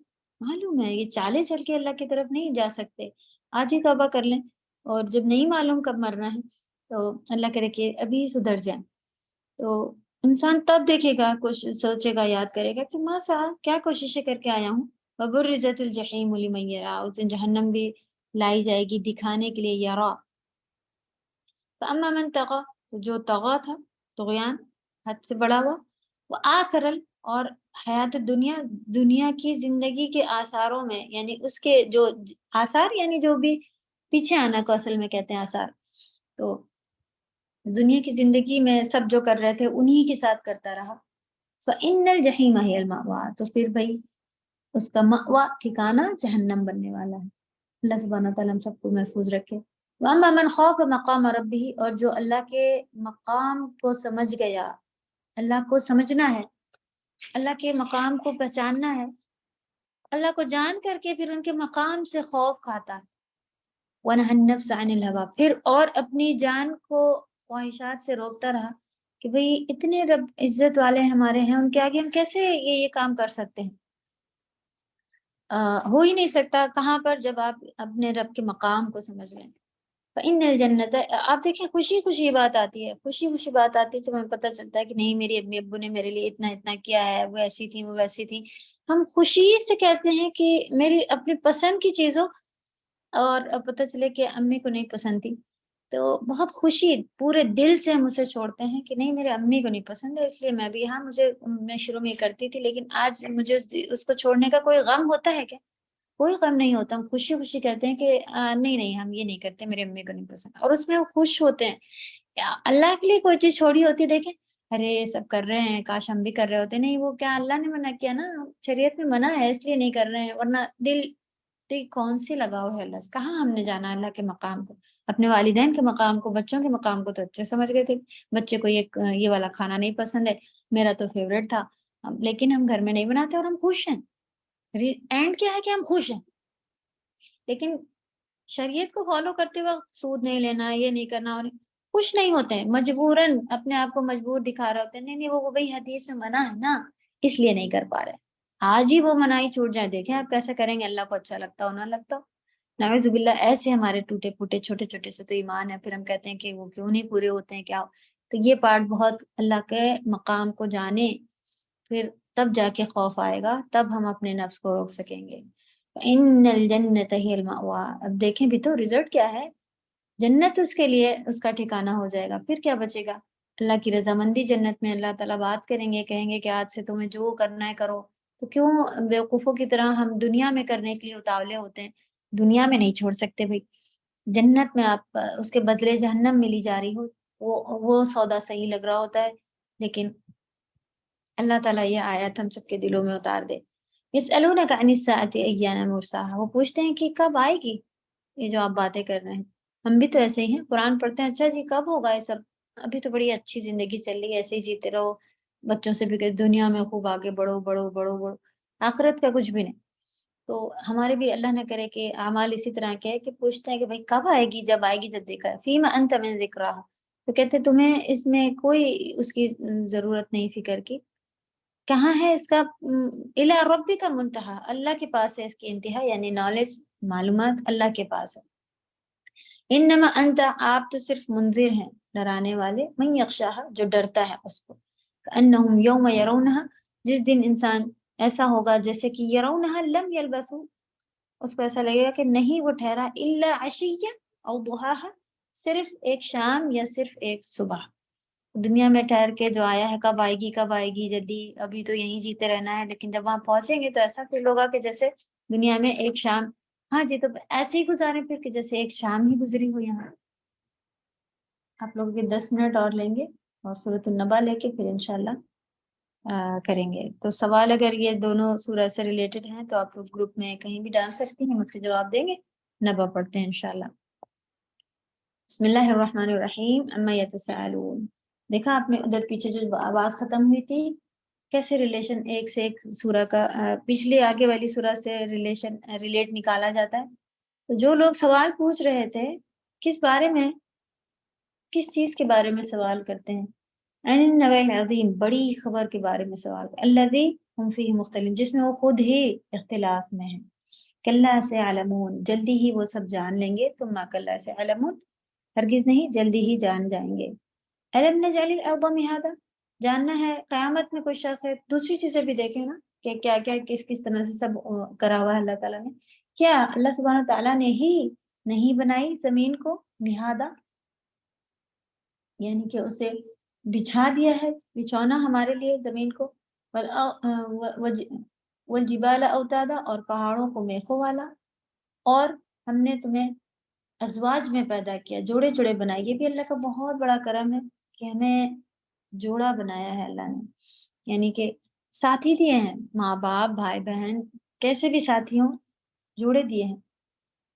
معلوم ہے، یہ چالیں چل کے اللہ کی طرف نہیں جا سکتے، آج ہی توبہ کر لیں، اور جب نہیں معلوم کب مرنا ہے تو اللہ کرے کہ ابھی سدھر جائیں، تو انسان تب دیکھے گا، سوچے گا، یاد کرے گا کہ ماسا کیا کوششیں کر کے آیا ہوں، وبرزت الجحیم لمن یرا، اس دن جہنم بھی لائی جائے گی دکھانے کے لیے، یرا، فاما من طغى، جو طغا تھا، طغیان حد سے بڑا ہوا، وہ آثر، اور حیات دنیا کی زندگی کے آثاروں میں، یعنی اس کے جو آثار، یعنی جو بھی پیچھے آنا کو اصل میں کہتے ہیں آثار، تو دنیا کی زندگی میں سب جو کر رہے تھے انہی کے ساتھ کرتا رہا، فَإِنَّ الْجَحِيمَ هِيَ الْمَأْوَىٰ، تو پھر بھائی اس کا مأویٰ ٹھکانہ جہنم بننے والا ہے، اللہ سبحانہ تعالیٰ ہم سب کو محفوظ رکھے۔ وَأَمَّا مَنْ خَافَ مَقَامَ رَبِّهِ، اور جو اللہ کے مقام کو سمجھ گیا، اللہ کو سمجھنا ہے، اللہ کے مقام کو پہچاننا ہے، اللہ کو جان کر کے پھر ان کے مقام سے خوف کھاتا ہے، وَنَهَى النَّفْسَ عَنِ الْهَوَىٰ، پھر اور اپنی جان کو خواہشات سے روکتا رہا کہ بھئی اتنے رب عزت والے ہمارے ہیں، ان کے آگے ہم کیسے یہ کام کر سکتے ہیں، ہو ہی نہیں سکتا، کہاں پر جب آپ اپنے رب کے مقام کو سمجھ لیں۔ فَإِنَّ الْجَنَّةَ، آپ دیکھیں خوشی خوشی بات آتی ہے، خوشی خوشی بات آتی ہے جب ہمیں پتہ چلتا ہے کہ نہیں میری امی ابو نے میرے لیے اتنا اتنا کیا ہے، وہ ایسی تھی وہ ویسی تھی، ہم خوشی سے کہتے ہیں کہ میری اپنی پسند کی چیزوں، اور پتہ چلے کہ امی کو نہیں پسند تھی، تو بہت خوشی پورے دل سے ہم اسے چھوڑتے ہیں کہ نہیں میرے امی کو نہیں پسند ہے، اس لیے میں بھی، ہاں میں شروع میں کرتی تھی لیکن آج مجھے اس کو چھوڑنے کا کوئی غم ہوتا ہے کیا، کوئی غم نہیں ہوتا، ہم خوشی خوشی کہتے ہیں کہ نہیں ہم یہ نہیں کرتے، میرے امی کو نہیں پسند، اور اس میں ہم خوش ہوتے ہیں۔ اللہ کے لیے کوئی چیز چھوڑی ہوتی دیکھیں ارے سب کر رہے ہیں کاش ہم بھی کر رہے ہوتے. نہیں، وہ کیا اللہ نے منع کیا نا, شریعت میں منع ہے اس لیے نہیں کر رہے ہیں, ورنہ دل کون سی لگاؤ ہے اللہ سے. کہاں ہم نے جانا اللہ کے مقام کو, اپنے والدین کے مقام کو, بچوں کے مقام کو تو اچھے سمجھ گئے تھے. بچے کو یہ والا کھانا نہیں پسند ہے, میرا تو فیوریٹ تھا, لیکن ہم گھر میں نہیں بناتے اور ہم خوش ہیں. اینڈ کیا ہے کہ ہم خوش ہیں, لیکن شریعت کو فالو کرتے وقت سود نہیں لینا, یہ نہیں کرنا, اور خوش نہیں ہوتے ہیں, مجبوراً اپنے آپ کو مجبور دکھا رہے ہوتے ہیں. نہیں وہ بھائی حدیث میں منع ہے نا, اس لیے نہیں کر پا رہے. آج ہی وہ منائی چھوٹ جائے, دیکھیں آپ کیسے کریں گے, اللہ کو اچھا لگتا ہو نہ لگتا ہو. نعوذ باللہ, ایسے ہمارے ٹوٹے پھوٹے چھوٹے چھوٹے سے تو ایمان ہے, پھر ہم کہتے ہیں کہ وہ کیوں نہیں پورے ہوتے ہیں کیا. تو یہ پارٹ بہت اللہ کے مقام کو جانے, پھر تب جا کے خوف آئے گا, تب ہم اپنے نفس کو روک سکیں گے. ان الجنت ہی المأوی, اب دیکھیں بھی تو رزلٹ کیا ہے, جنت اس کے لیے اس کا ٹھکانہ ہو جائے گا. پھر کیا بچے گا, اللہ کی رضامندی جنت میں. اللہ تعالیٰ بات کریں گے, کہیں گے کہ آج سے تمہیں جو کرنا ہے کرو. تو کیوں بیوقوفوں کی طرح ہم دنیا میں کرنے کے لیے اتاولے ہوتے ہیں. دنیا میں نہیں چھوڑ سکتے بھائی, جنت میں آپ اس کے بدلے جہنم ملی جا رہی ہو, وہ سودا صحیح لگ رہا ہوتا ہے. لیکن اللہ تعالیٰ یہ آیت ہم سب کے دلوں میں اتار دے. یسألونک عن الساعۃ ایان مرساہا, وہ پوچھتے ہیں کہ کب آئے گی یہ جو آپ باتیں کر رہے ہیں. ہم بھی تو ایسے ہی ہیں, قرآن پڑھتے ہیں, اچھا جی کب ہوگا یہ سب, ابھی تو بڑی اچھی زندگی چل رہی ہے, ایسے ہی جیتے رہو, بچوں سے بھی کہ دنیا میں خوب آگے بڑھو بڑھو بڑھو بڑھو, آخرت کا کچھ بھی نہیں. تو ہمارے بھی اللہ نہ کرے کہ اعمال اسی طرح کے ہے کہ پوچھتے ہیں کہ بھائی کب آئے گی, جب آئے گی جب دیکھا, فیم انت من ذکرہا, تو کہتے تمہیں اس میں کوئی اس کی ضرورت نہیں فکر کی. کہاں ہے اس کا, الی ربک منتہا, اللہ کے پاس ہے اس کی انتہا, یعنی نالج معلومات اللہ کے پاس ہے. انما انت, آپ تو صرف منذر ہیں, ڈرانے والے, من یخشاہا, جو ڈرتا ہے اس کو. کأنہم یوم یرونہا, جس دن انسان ایسا ہوگا جیسے کہ یرونہا لم یلبثوا, اس کو ایسا لگے گا کہ نہیں وہ ٹھہرا, الا عشیہ او ضحاہا, صرف ایک شام یا صرف ایک صبح. دنیا میں ٹھہر کے جو آیا ہے, کب آئے گی جلدی, ابھی تو یہیں جیتے رہنا ہے. لیکن جب وہاں پہنچیں گے تو ایسا فیل ہوگا کہ جیسے دنیا میں ایک شام, ہاں جی تو ایسے ہی گزارے پھر کہ جیسے ایک شام ہی گزری ہو یہاں. آپ لوگوں کے 10 منٹ اور لیں گے اور سورۃ النبا لے کے پھر انشاءاللہ کریں گے. تو سوال اگر یہ دونوں سورہ سے ریلیٹڈ ہیں تو آپ لوگ گروپ میں کہیں بھی ڈال سکتی ہیں, مجھ سے جواب دیں گے. نبا پڑھتے ہیں انشاءاللہ. بسم اللہ الرحمن الرحیم. اما یتساءلون, دیکھا آپ نے ادھر پیچھے جو آواز ختم ہوئی تھی, کیسے ریلیشن ایک سے ایک سورہ کا پچھلی آگے والی سورہ سے ریلیٹ نکالا جاتا ہے. تو جو لوگ سوال پوچھ رہے تھے, کس بارے میں, کس چیز کے بارے میں سوال کرتے ہیں, عن النبأ العظیم, بڑی خبر کے بارے میں سوال, الذی ہم فیہ مختلف, جس میں وہ خود ہی اختلاف میں ہیں. کلا سیعلمون, جلدی ہی وہ سب جان لیں گے. ثم کلا سیعلمون, ہرگز نہیں جلدی ہی جان جائیں گے. الم نجعل الارض مہادا, جاننا ہے قیامت میں کوئی شک ہے. دوسری چیزیں بھی دیکھیں نا کہ کیا کیا کس طرح سے سب کرا ہوا ہے اللہ تعالیٰ نے. کیا اللہ سبحانہ تعالیٰ نے ہی نہیں بنائی زمین کو مہادا, یعنی کہ اسے بچھا دیا ہے, بچھونا ہمارے لیے زمین کو. والجبال اوتادا, اور پہاڑوں کو میخوں والا. اور ہم نے تمہیں ازواج میں پیدا کیا, جوڑے جوڑے بنائے. یہ بھی اللہ کا بہت بڑا کرم ہے کہ ہمیں جوڑا بنایا ہے اللہ نے, یعنی کہ ساتھی دیے ہیں, ماں باپ بھائی بہن کیسے بھی ساتھی ہوں, جوڑے دیے ہیں.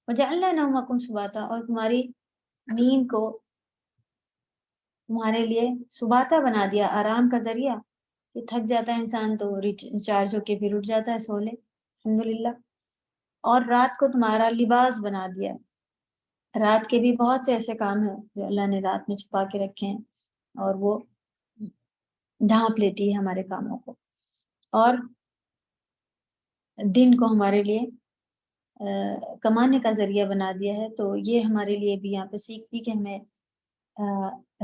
وجعلنا نومکم سباتا, اور تمہاری نیند کو تمہارے لیے سباتا بنا دیا, آرام کا ذریعہ. کہ تھک جاتا ہے انسان تو ریچارج ہو کے پھر اٹھ جاتا ہے, سو لے, الحمدللہ. اور رات کو تمہارا لباس بنا دیا. رات کے بھی بہت سے ایسے کام ہیں جو اللہ نے رات میں چھپا کے رکھے ہیں, اور وہ ڈھانپ لیتی ہے ہمارے کاموں کو. اور دن کو ہمارے لیے کمانے کا ذریعہ بنا دیا ہے. تو یہ ہمارے لیے بھی یہاں پہ سیکھتی کہ ہمیں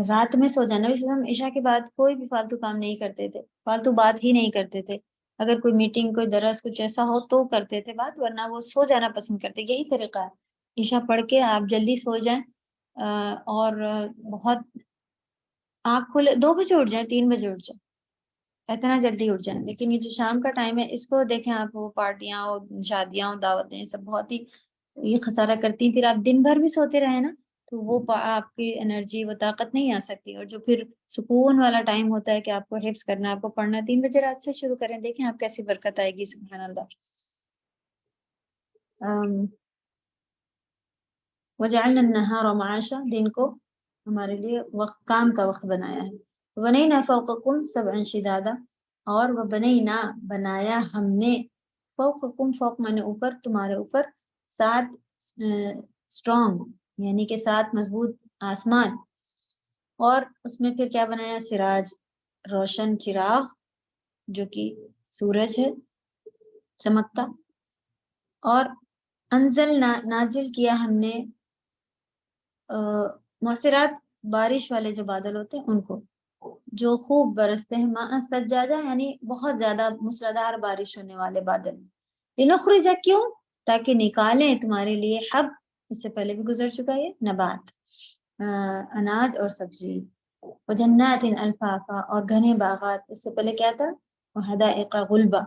رات میں سو جانا. ویسے ہم عشاء کے بعد کوئی بھی فالتو کام نہیں کرتے تھے, فالتو بات ہی نہیں کرتے تھے. اگر کوئی میٹنگ, کوئی درس, کچھ ایسا ہو تو کرتے تھے بات, ورنہ وہ سو جانا پسند کرتے. یہی طریقہ ہے, عشاء پڑھ کے آپ جلدی سو جائیں, اور بہت آنکھ کھلے 2 بجے اٹھ جائیں, 3 بجے اٹھ جائیں, اتنا جلدی اٹھ جائیں. لیکن یہ جو شام کا ٹائم ہے اس کو دیکھیں آپ, وہ پارٹیاں ہو, شادیاں ہو, دعوتیں, سب بہت ہی یہ خسارہ کرتی ہیں. پھر آپ دن بھر بھی سوتے رہے نا تو وہ آپ کی انرجی وہ طاقت نہیں آ سکتی. اور جو پھر سکون والا ٹائم ہوتا ہے کہ آپ کو حفظ کرنا ہے، آپ کو پڑھنا ہے، 3 بجے رات سے شروع کریں، دیکھیں آپ کیسی برکت آئے گی. سبحان اللہ. وجعلنا النهار معاشا، دن کو ہمارے لیے وقت، کام کا وقت بنایا ہے. وبنینا فوقکم سبعا شدادا، اور وبنینا بنایا ہم نے، فوقکم، فوق مانے اوپر، تمہارے اوپر، 7 اسٹرانگ یعنی کہ 7 مضبوط آسمان. اور اس میں پھر کیا بنایا؟ سراج، روشن چراغ جو کہ سورج ہے چمکتا. اور انزل نازل کیا ہم نے معصرات، بارش والے جو بادل ہوتے ہیں ان کو، جو خوب برستے ہیں. ماء سجادہ یعنی بہت زیادہ موسلادھار بارش ہونے والے بادل. لنخرج، کیوں؟ تاکہ نکالیں تمہارے لیے، حب، اس سے پہلے بھی گزر چکا ہے، نبات، اناج اور سبزی. وجنات الفافا، اور گھنے باغات، اس سے پہلے کیا تھا؟ وحدائق غلبا.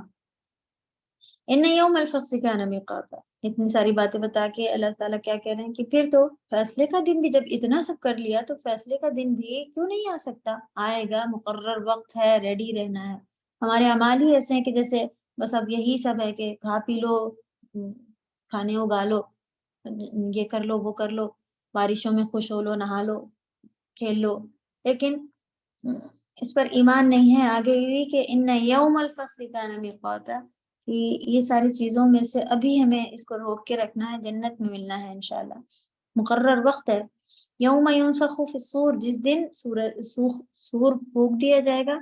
ان یوم الفصل کان میقاتا. اتنی ساری باتیں بتا کے اللہ تعالیٰ کیا کہہ رہے ہیں کہ پھر تو فیصلے کا دن بھی، جب اتنا سب کر لیا تو فیصلے کا دن بھی کیوں نہیں آ سکتا؟ آئے گا، مقرر وقت ہے، ریڈی رہنا ہے. ہمارے اعمال ہی ایسے ہیں کہ جیسے بس اب یہی سب ہے کہ کھا پی لو، کھانے اگا لو، یہ کر لو، وہ کر لو، بارشوں میں خوش ہو لو، نہا لو، کھیل لو. لیکن اس پر ایمان نہیں ہے. آگے یہ کہ ان یوم الفصل کان میقاتا، کہ یہ ساری چیزوں میں سے ابھی ہمیں اس کو روک کے رکھنا ہے، جنت میں ملنا ہے انشاءاللہ. مقرر وقت ہے. یوم ینفخ فی الصور، جس دن سور پھونک دیا جائے گا.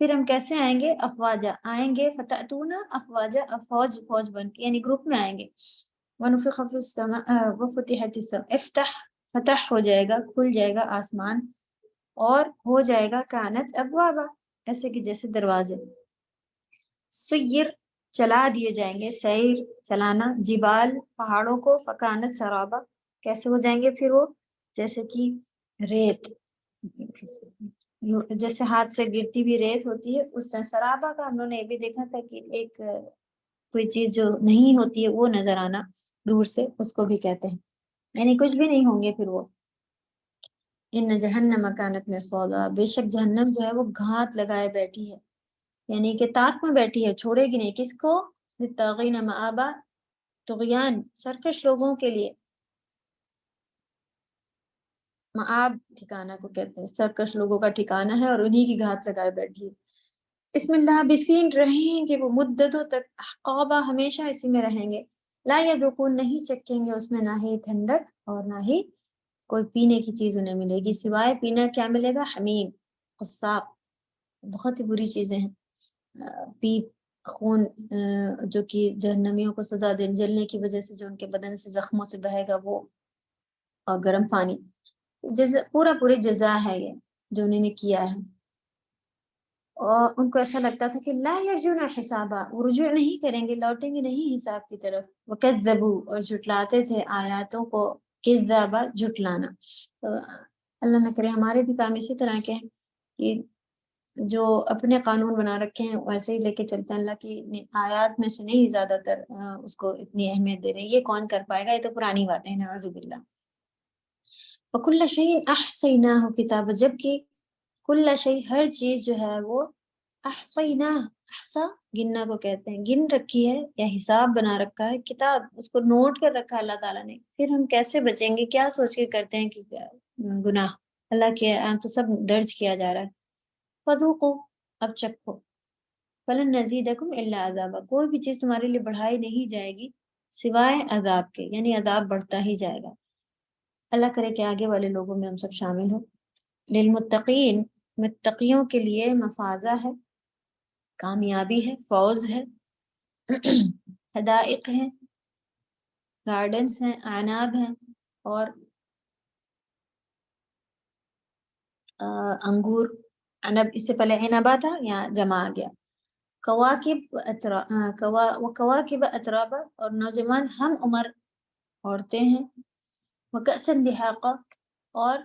پھر ہم کیسے آئیں گے؟ افواجا، آئیں گے، فتأتون افواجا، فوج فوج بن کے، یعنی گروپ میں آئیں گے. ونفخ فی السماء وفتحت السماء، افتح، فتح ہو جائے گا، کھل جائے گا آسمان، اور ہو جائے گا کانت ابوابا، ایسے کہ جیسے دروازے. سیر، چلا دیے جائیں گے، سیر چلانا، جبال، پہاڑوں کو، فکانت سرابا، کیسے ہو جائیں گے پھر وہ؟ جیسے کہ ریت، جیسے ہاتھ سے گرتی بھی ریت ہوتی ہے اس طرح. سرابا کا ہم لوگوں نے یہ بھی دیکھا تھا کہ ایک کوئی چیز جو نہیں ہوتی ہے وہ نظر آنا دور سے، اس کو بھی کہتے ہیں، یعنی کچھ بھی نہیں ہوں گے پھر وہ. ان جہنم کانت مرصادا، بے شک جہنم جو ہے وہ گھات لگائے بیٹھی ہے، یعنی کہ طاق میں بیٹھی ہے، چھوڑے گی نہیں. کس کو؟ للطاغین مآبا، طغیان، سرکش لوگوں کے لیے. مآب ٹھکانہ کو کہتے ہیں، سرکش لوگوں کا ٹھکانہ ہے، اور انہی کی گھات لگائے بیٹھی ہے. اس میں لابثین، رہیں گے وہ، مدتوں تک، احقابا، ہمیشہ اسی میں رہیں گے. لا یذوقون، نہیں چکیں گے اس میں نہ ہی ٹھنڈک اور نہ ہی کوئی پینے کی چیز انہیں ملے گی، سوائے پینا کیا ملے گا؟ حمیم، قصاب، بہت ہی بری چیزیں ہیں. پیپ، خون، جو کہ جہنمیوں کو سزا دیں، جلنے کی وجہ سے جو ان کے بدن سے زخموں سے بہے گا وہ، اور گرم پانی، پوری جزا ہے یہ جو انہوں نے کیا ہے. اور ان کو ایسا لگتا تھا کہ لا یرجون حسابا، وہ رجوع نہیں کریں گے، لوٹیں گے نہیں حساب کی طرف. وکذبوا، اور جھٹلاتے تھے آیاتوں کو، کذابا، جھٹلانا. تو اللہ نہ کرے ہمارے بھی کام اسی طرح کے ہیں کہ جو اپنے قانون بنا رکھے ہیں ویسے ہی لے کے چلتے ہیں، اللہ کی آیات میں سے نہیں زیادہ تر اس کو اتنی اہمیت دے رہے ہیں. یہ کون کر پائے گا؟ یہ تو پرانی باتیں ہیں، نعوذ باللہ. وَكُلَّ شَيْءٍ أَحْصَيْنَاهُ كِتَابًا، جبکہ کل شیء، ہر چیز جو ہے وہ، احصیناہ، احصا گننا کو کہتے ہیں، گن رکھی ہے یا حساب بنا رکھا ہے، کتاب، اس کو نوٹ کر رکھا ہے اللہ تعالیٰ نے. پھر ہم کیسے بچیں گے؟ کیا سوچ کے کرتے ہیں کہ گناہ، اللہ کے تو سب درج کیا جا رہا ہے. فذوقوا، اب چکھو، فلن نزیدکم الا عذابا، کوئی بھی چیز تمہارے لیے بڑھائی نہیں جائے گی سوائے عذاب کے، یعنی عذاب بڑھتا ہی جائے گا. اللہ کرے کہ آگے والے لوگوں میں ہم سب شامل ہوں. للمتقین، متقیوں کے لیے مفازہ ہے، کامیابی ہے، فوز ہے. حدائق ہیں، گارڈنس ہیں، اعناب ہیں، اور انگور، عنب اس سے پہلے عنبا تھا، یہاں جمع آ گیا. کواکب کواکب اترابا، اور نوجوان ہم عمر عورتیں ہیں. وکأسن دہاقا، اور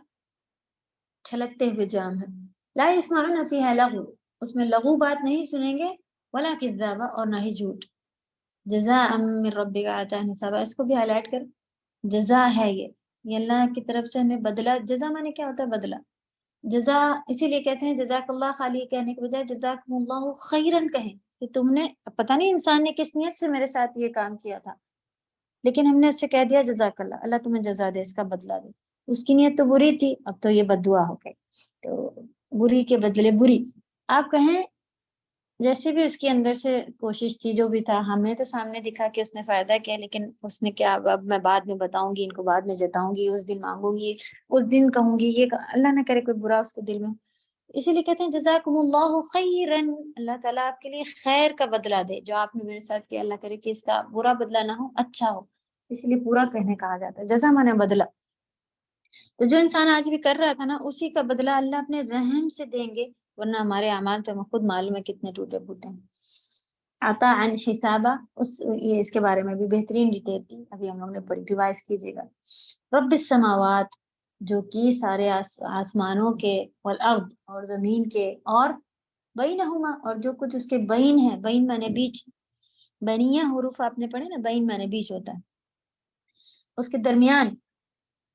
چھلکتے ہوئے جام ہیں. لا یسمعون فیہا لغو، اس میں لغو بات نہیں سنیں گے، ولا کذابا، اور نہ ہی جھوٹ. جزاء من ربک عطاء حسابا، اس کو بھی ہائی لائٹ کر، جزا ہے یہ، یہ اللہ کی طرف سے ہمیں بدلہ، جزا مانے کیا ہوتا ہے بدلہ، جزا اسی لیے کہتے ہیں جزاک اللہ خالی کہنے کے بجائے جزاکم اللہ خیرن کہیں کہ تم نے، پتہ نہیں انسان نے کس نیت سے میرے ساتھ یہ کام کیا تھا، لیکن ہم نے اس سے کہہ دیا جزاک اللہ، اللہ تمہیں جزا دے، اس کا بدلہ دے، اس کی نیت تو بری تھی، اب تو یہ بد دعا ہو گئی، تو بری کے بدلے بری آپ کہیں، جیسے بھی اس کے اندر سے کوشش تھی، جو بھی تھا، ہمیں تو سامنے دکھا کہ اس نے فائدہ کیا، لیکن اس نے کیا، اب میں بعد میں بتاؤں گی، ان کو بعد میں جتاؤں گی، اس دن مانگوں گی، اس دن کہوں گی، یہ اللہ نہ کرے کوئی برا اس کے دل میں، اسی لیے کہتے ہیں جزاکم اللہ خیرن، اللہ تعالیٰ آپ کے لیے خیر کا بدلہ دے، جو آپ نے میرے ساتھ کیا اللہ کرے کہ اس کا برا بدلہ نہ ہو، اچھا ہو، اس لیے پورا کہنے کہا جاتا ہے، جزا مانے بدلہ، تو جو انسان آج بھی کر رہا تھا نا، اسی کا بدلہ اللہ اپنے رحم سے دیں گے، ورنہ ہمارے اعمال تو ہمیں خود معلوم ہے کتنے ٹوٹے پھوٹے ہیں۔ عطا عن حسابہ، یہ اس کے بارے میں بھی بہترین ڈیٹیل تھی، ابھی ہم لوگ نے پڑھی، ریوائز کیجیے گا۔ رب السماوات، جو کہ سارے آسمانوں کے، والارض، اور زمین کے، اور بینہما، اور جو کچھ اس کے بین ہے، بین مانے بیچ، بینیہ حروف آپ نے پڑھے نا، بین مانے بیچ ہوتا ہے، اس کے درمیان،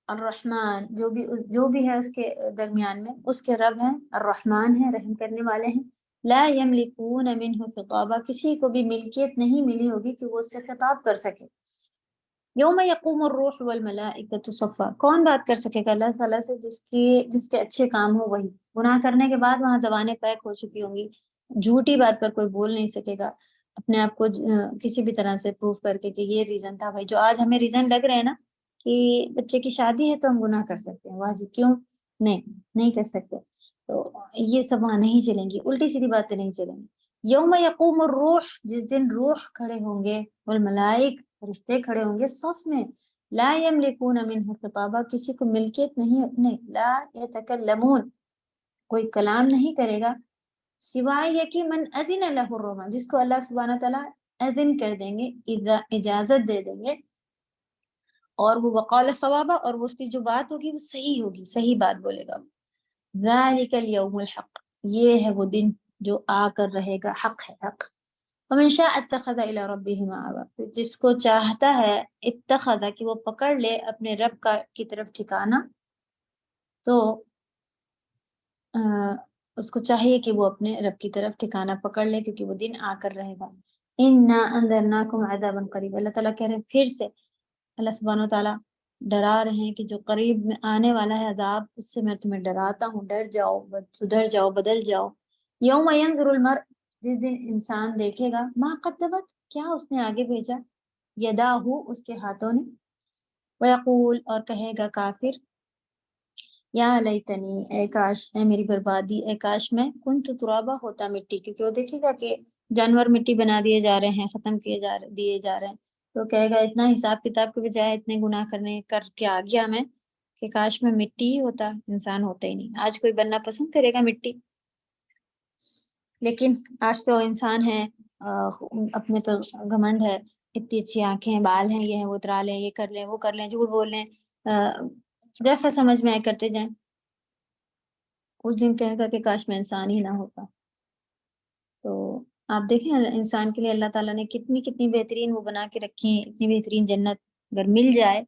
الرحمن، جو بھی ہے اس کے درمیان میں، اس کے رب ہیں، الرحمن ہے، رحم کرنے والے ہیں، لا یملکون منہ خطابا، کسی کو بھی ملکیت نہیں ملی ہوگی کہ وہ اس سے خطاب کر سکے، یوم یقوم الروح والملائکۃ صفا، کون بات کر سکے گا اللہ تعالیٰ سے، جس کے اچھے کام ہو وہی، گناہ کرنے کے بعد وہاں زبانیں پیک ہو چکی ہوں گی، جھوٹی بات پر کوئی بول نہیں سکے گا اپنے آپ کو کسی بھی طرح سے پروف کر کے کہ یہ ریزن تھا بھائی، جو آج ہمیں ریزن لگ رہے ہیں نا کہ بچے کی شادی ہے تو ہم گناہ کر سکتے ہیں، واجب کیوں نہیں کر سکتے، تو یہ سب وہاں نہیں چلیں گی، الٹی سیدھی باتیں نہیں چلیں گی، یوم یقوم الروح، جس دن روح کھڑے ہوں گے، والملائک، فرشتے کھڑے ہوں گے صف میں، لا یملکون منہ خطابا، کسی کو ملکیت نہیں اپنے، لا یتکلمون، کوئی کلام نہیں کرے گا، سوائے یہ کہ من اذن لہ الرحمن، جس کو اللہ سبحانہ تعالیٰ اذن کر دیں گے، اجازت دے دیں گے، اور وہ وقال صوابا، اور وہ اس کی جو بات ہوگی وہ صحیح ہوگی، صحیح بات بولے گا، ذالک الیوم الحق، یہ ہے وہ دن جو آ کر رہے گا، حق ہے، حق، ومن شاء اتخذ الی ربہ مآبا، جس کو چاہتا ہے اتخذ، کہ وہ پکڑ لے اپنے رب کی طرف ٹھکانہ، تو اس کو چاہیے کہ وہ اپنے رب کی طرف ٹھکانہ پکڑ لے، کیونکہ وہ دن آ کر رہے گا، انا انذرناکم عذابا قریبا، اللہ تعالیٰ کہہ رہے ہیں پھر سے، اللہ سبحانہ و تعالیٰ ڈرا رہے ہیں کہ جو قریب میں آنے والا ہے عذاب، اس سے میں تمہیں ڈراتا ہوں، ڈر جاؤ، سدھر جاؤ، بدل جاؤ، یوم ینظر المرء، جس دن انسان دیکھے گا، ما قدمت، کیا اس نے آگے بھیجا، یداہو، اس کے ہاتھوں نے، ویقول، اور کہے گا کافر، یا لیتنی، اے کاش، اے میری بربادی، اے کاش میں کنت ترابا، ہوتا مٹی، کیونکہ وہ دیکھے گا کہ جانور مٹی بنا دیے جا رہے ہیں، ختم دیے جا رہے ہیں، تو کہے گا اتنا حساب کتاب کے بجائے اتنے گناہ کر کے آ گیا میں، کہ کاش میں مٹی ہی ہوتا، انسان ہوتا ہی نہیں، آج کوئی بننا پسند کرے گا مٹی، لیکن آج تو انسان ہے، اپنے پہ گھمنڈ ہے، اتنی اچھی آنکھیں، بال ہیں، یہ ہیں، وہ اترا لیں، یہ کر لیں، وہ کر لیں، جھوٹ بول لیں، جیسا سمجھ میں آئے کرتے جائیں، اس دن کہے گا کہ کاش میں انسان ہی نہ ہوتا، تو آپ دیکھیں انسان کے لیے اللہ تعالیٰ نے کتنی بہترین وہ بنا کے رکھی ہیں، اتنی بہترین جنت اگر مل جائے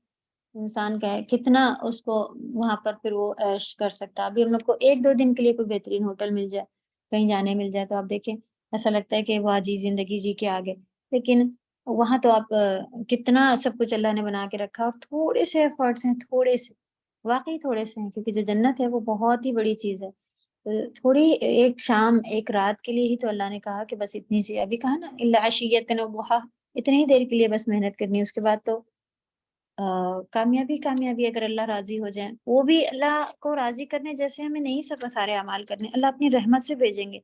انسان کا کتنا اس کو وہاں پر پھر وہ عیش کر سکتا، ابھی ہم لوگ کو 1-2 دن کے لیے کوئی بہترین ہوٹل مل جائے، کہیں جانے مل جائے، تو آپ دیکھیں ایسا لگتا ہے کہ وہ عجیب زندگی جی کے آگے، لیکن وہاں تو آپ کتنا سب کچھ اللہ نے بنا کے رکھا، اور تھوڑے سے ایفرٹس ہیں، تھوڑے سے، واقعی تھوڑے سے ہیں، کیونکہ جو جنت ہے وہ بہت ہی بڑی چیز ہے، تھوڑی ایک شام ایک رات کے لیے ہی تو اللہ نے کہا کہ بس اتنی سی، ابھی کہا نا الا عشیۃ وضحیٰ، اتنی ہی دیر کے لیے بس محنت کرنی ہے، اس کے بعد تو کامیابی اگر اللہ راضی ہو جائے، وہ بھی اللہ کو راضی کرنے جیسے ہمیں نہیں سب سارے اعمال کرنے، اللہ اپنی رحمت سے بھیجیں گے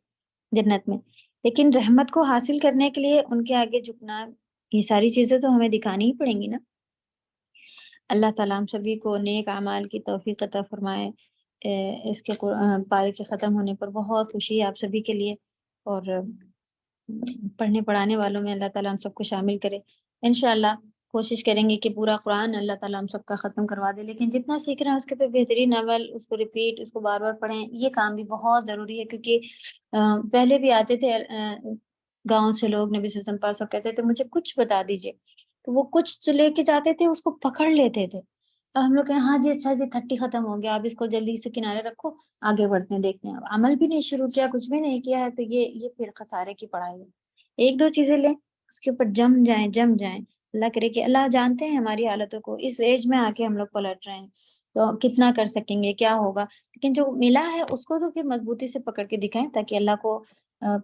جنت میں، لیکن رحمت کو حاصل کرنے کے لیے ان کے آگے جھکنا، یہ ساری چیزیں تو ہمیں دکھانی ہی پڑیں گی نا۔ اللہ تعالیٰ ہم سبھی کو نیک اعمال کی توفیق عطا فرمائے، اس کے پارے کے ختم ہونے پر بہت خوشی ہے آپ سبھی کے لیے، اور پڑھنے پڑھانے والوں میں اللہ تعالیٰ ہم سب کو شامل کرے، انشاءاللہ کوشش کریں گے کہ پورا قرآن اللہ تعالیٰ ہم سب کا ختم کروا دے، لیکن جتنا سیکھ رہے ہیں اس کے پہ بہترین عمل، اس کو ریپیٹ، اس کو بار بار پڑھیں، یہ کام بھی بہت ضروری ہے، کیونکہ پہلے بھی آتے تھے گاؤں سے لوگ، نبی صلی اللہ علیہ وسلم پاس کہتے تھے مجھے کچھ بتا دیجئے، تو وہ کچھ لے کے جاتے تھے، اس کو پکڑ لیتے تھے، اب ہم لوگ کہیں ہاں جی اچھا جی 30 ختم ہو گیا، اب اس کو جلدی سے کنارے رکھو، آگے بڑھتے ہیں دیکھتے ہیں. اب عمل بھی نہیں شروع کیا، کچھ بھی نہیں کیا ہے، تو یہ پھر خسارے کی پڑھائی ہے. ایک دو چیزیں لیں اس کے اوپر جم جائیں. اللہ کرے کہ اللہ جانتے ہیں ہماری حالتوں کو، اس ایج میں آ کے ہم لوگ پلٹ رہے ہیں تو کتنا کر سکیں گے، کیا ہوگا، لیکن جو ملا ہے اس کو تو پھر مضبوطی سے پکڑ کے دکھائیں تاکہ اللہ کو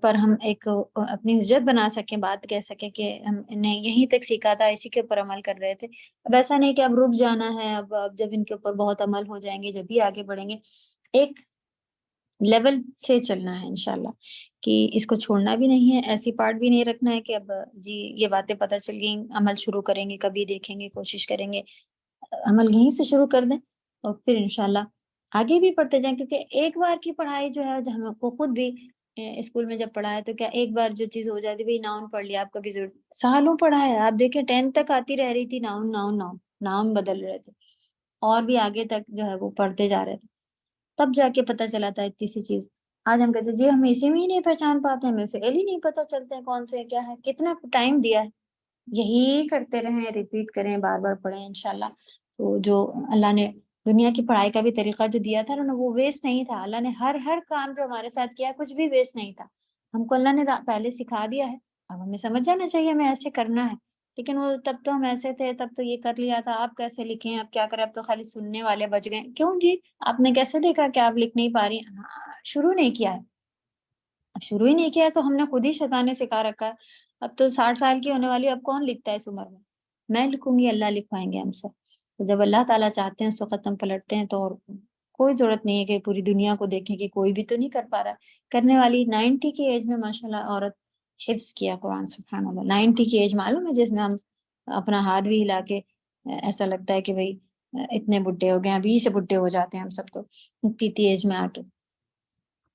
پر ہم ایک اپنی حجت بنا سکیں، بات کہہ سکیں کہ ہم نے یہیں تک سیکھا تھا، اسی کے اوپر عمل کر رہے تھے. اب ایسا نہیں کہ اب رک جانا ہے، اب جب ان کے اوپر بہت عمل ہو جائیں گے جب بھی آگے بڑھیں گے. ایک لیول سے چلنا ہے انشاءاللہ، کہ اس کو چھوڑنا بھی نہیں ہے، ایسی پارٹ بھی نہیں رکھنا ہے کہ اب جی یہ باتیں پتہ چل گئیں عمل شروع کریں گے، کبھی دیکھیں گے، کوشش کریں گے. عمل یہیں سے شروع کر دیں اور پھر انشاءاللہ آگے بھی پڑھتے جائیں، کیونکہ ایک بار کی پڑھائی جو ہے، جو ہم کو خود بھی اسکول میں جب پڑھا ہے تو کیا ایک بار جو چیز ہو جاتی ہے، ناؤن پڑھ لیا آپ کبھی ضرور، سالوں پڑھا ہے. آپ دیکھیں 10 تک آتی رہ رہی تھی، ناؤن بدل رہے تھے اور بھی آگے تک جو ہے وہ پڑھتے جا رہے تھے، تب جا کے پتہ چلا تھا اتنی سی چیز. آج ہم کہتے ہیں جی ہم اسی میں ہی نہیں پہچان پاتے، ہمیں فعل ہی نہیں پتہ چلتے ہیں کون سے کیا ہے، کتنا ٹائم دیا ہے. یہی کرتے رہیں، ریپیٹ کریں، بار بار پڑھیں انشاءاللہ. تو جو اللہ نے دنیا کی پڑھائی کا بھی طریقہ جو دیا تھا نا، وہ ویسٹ نہیں تھا. اللہ نے ہر کام جو ہمارے ساتھ کیا کچھ بھی ویسٹ نہیں تھا. ہم کو اللہ نے پہلے سکھا دیا ہے، اب ہمیں سمجھ جانا چاہیے ہمیں ایسے کرنا ہے. لیکن وہ تب تو ہم ایسے تھے، تب تو یہ کر لیا تھا، آپ کیسے لکھیں، آپ کیا کریں، اب تو خالی سننے والے بچ گئے. کیوں جی آپ نے کیسے دیکھا کہ آپ لکھ نہیں پا رہی؟ شروع نہیں کیا ہے. اب شروع ہی نہیں کیا ہے تو ہم نے خود ہی شیطان نے سکھا رکھا ہے. اب تو 60 سال کی ہونے والی، اب کون لکھتا ہے اس عمر میں لکھوں گی، اللہ لکھوائیں گے ہم سے. تو جب اللہ تعالیٰ چاہتے ہیں اس وقت ہم پلٹتے ہیں، تو کوئی ضرورت نہیں ہے کہ پوری دنیا کو دیکھیں کہ کوئی بھی تو نہیں کر پا رہا. کرنے والی 90 کی ایج میں ماشاءاللہ عورت حفظ کیا قرآن، سبحان اللہ. 90 کی ایج معلوم ہے، جس میں ہم اپنا ہاتھ بھی ہلا کے ایسا لگتا ہے کہ بھئی اتنے بڈھے ہو گئے، ابھی سے بڈھے ہو جاتے ہیں ہم سب تو اتنی ایج میں آ کے.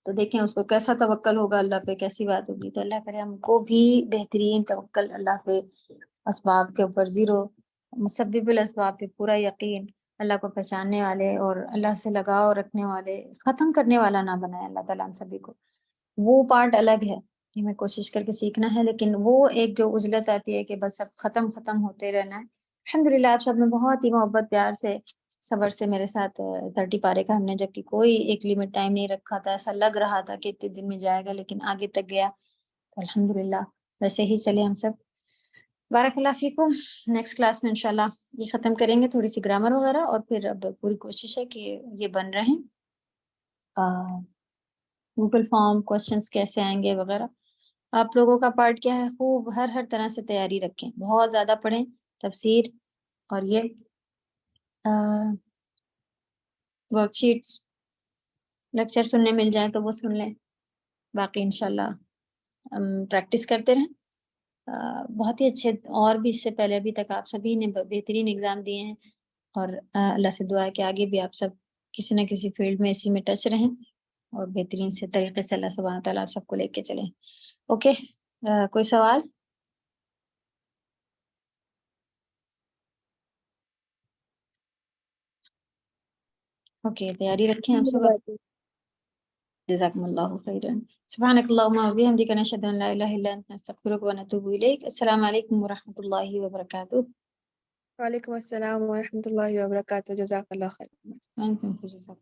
تو دیکھیں اس کو کیسا توکل ہوگا اللہ پہ، کیسی بات ہوگی. تو اللہ کرے ہم کو بھی بہترین توکل اللہ پہ، اسباب کے اوپر زیرو، مسبب الاسباب پہ پورا یقین، اللہ کو پہچاننے والے اور اللہ سے لگاؤ رکھنے والے، ختم کرنے والا نہ بنائے اللہ تعالیٰ ہم سبھی کو. وہ پارٹ الگ ہے کہ ہمیں کوشش کر کے سیکھنا ہے، لیکن وہ ایک جو عجلت آتی ہے کہ بس اب ختم ہوتے رہنا ہے. الحمدللہ آپ سب نے بہت ہی محبت پیار سے صبر سے میرے ساتھ 30 پارے کا ہم نے، جبکہ کوئی ایک لیمٹ ٹائم نہیں رکھا تھا. ایسا لگ رہا تھا کہ اتنے دن میں جائے گا، لیکن آگے تک گیا. تو الحمدللہ ویسے ہی چلے ہم سب. بارک اللہ فیکم. نیکسٹ کلاس میں انشاءاللہ یہ ختم کریں گے، تھوڑی سی گرامر وغیرہ، اور پھر اب پوری کوشش ہے کہ یہ بن رہے ہیں گوگل فارم، کوشچنس کیسے آئیں گے وغیرہ. آپ لوگوں کا پارٹ کیا ہے؟ خوب ہر طرح سے تیاری رکھیں، بہت زیادہ پڑھیں تفسیر، اور یہ ورک شیٹس لیکچر سننے مل جائیں تو وہ سن لیں. باقی انشاءاللہ پریکٹس کرتے رہیں. بہت ہی اچھے، اور بھی اس سے پہلے ابھی تک آپ سبھی نے بہترین ایگزام دیے ہیں، اور اللہ سے دعا ہے کہ آگے بھی آپ سب کسی نہ کسی فیلڈ میں اسی میں ٹچ رہیں اور بہترین سے طریقے سے اللہ سبحانہ تعالیٰ آپ سب کو لے کے چلیں. اوکے، کوئی سوال؟ اوکے، تیاری رکھیں آپ سب. جزاکم اللہ خیرا. سبحانک اللہم وبحمدک، نشہد ان لا الہ الا انت، نستغفرک ونتوب الیک. السلام علیکم ورحمۃ اللہ وبرکاتہ. وعلیکم السلام ورحمۃ اللہ وبرکاتہ. جزاک اللہ خیر. جزاک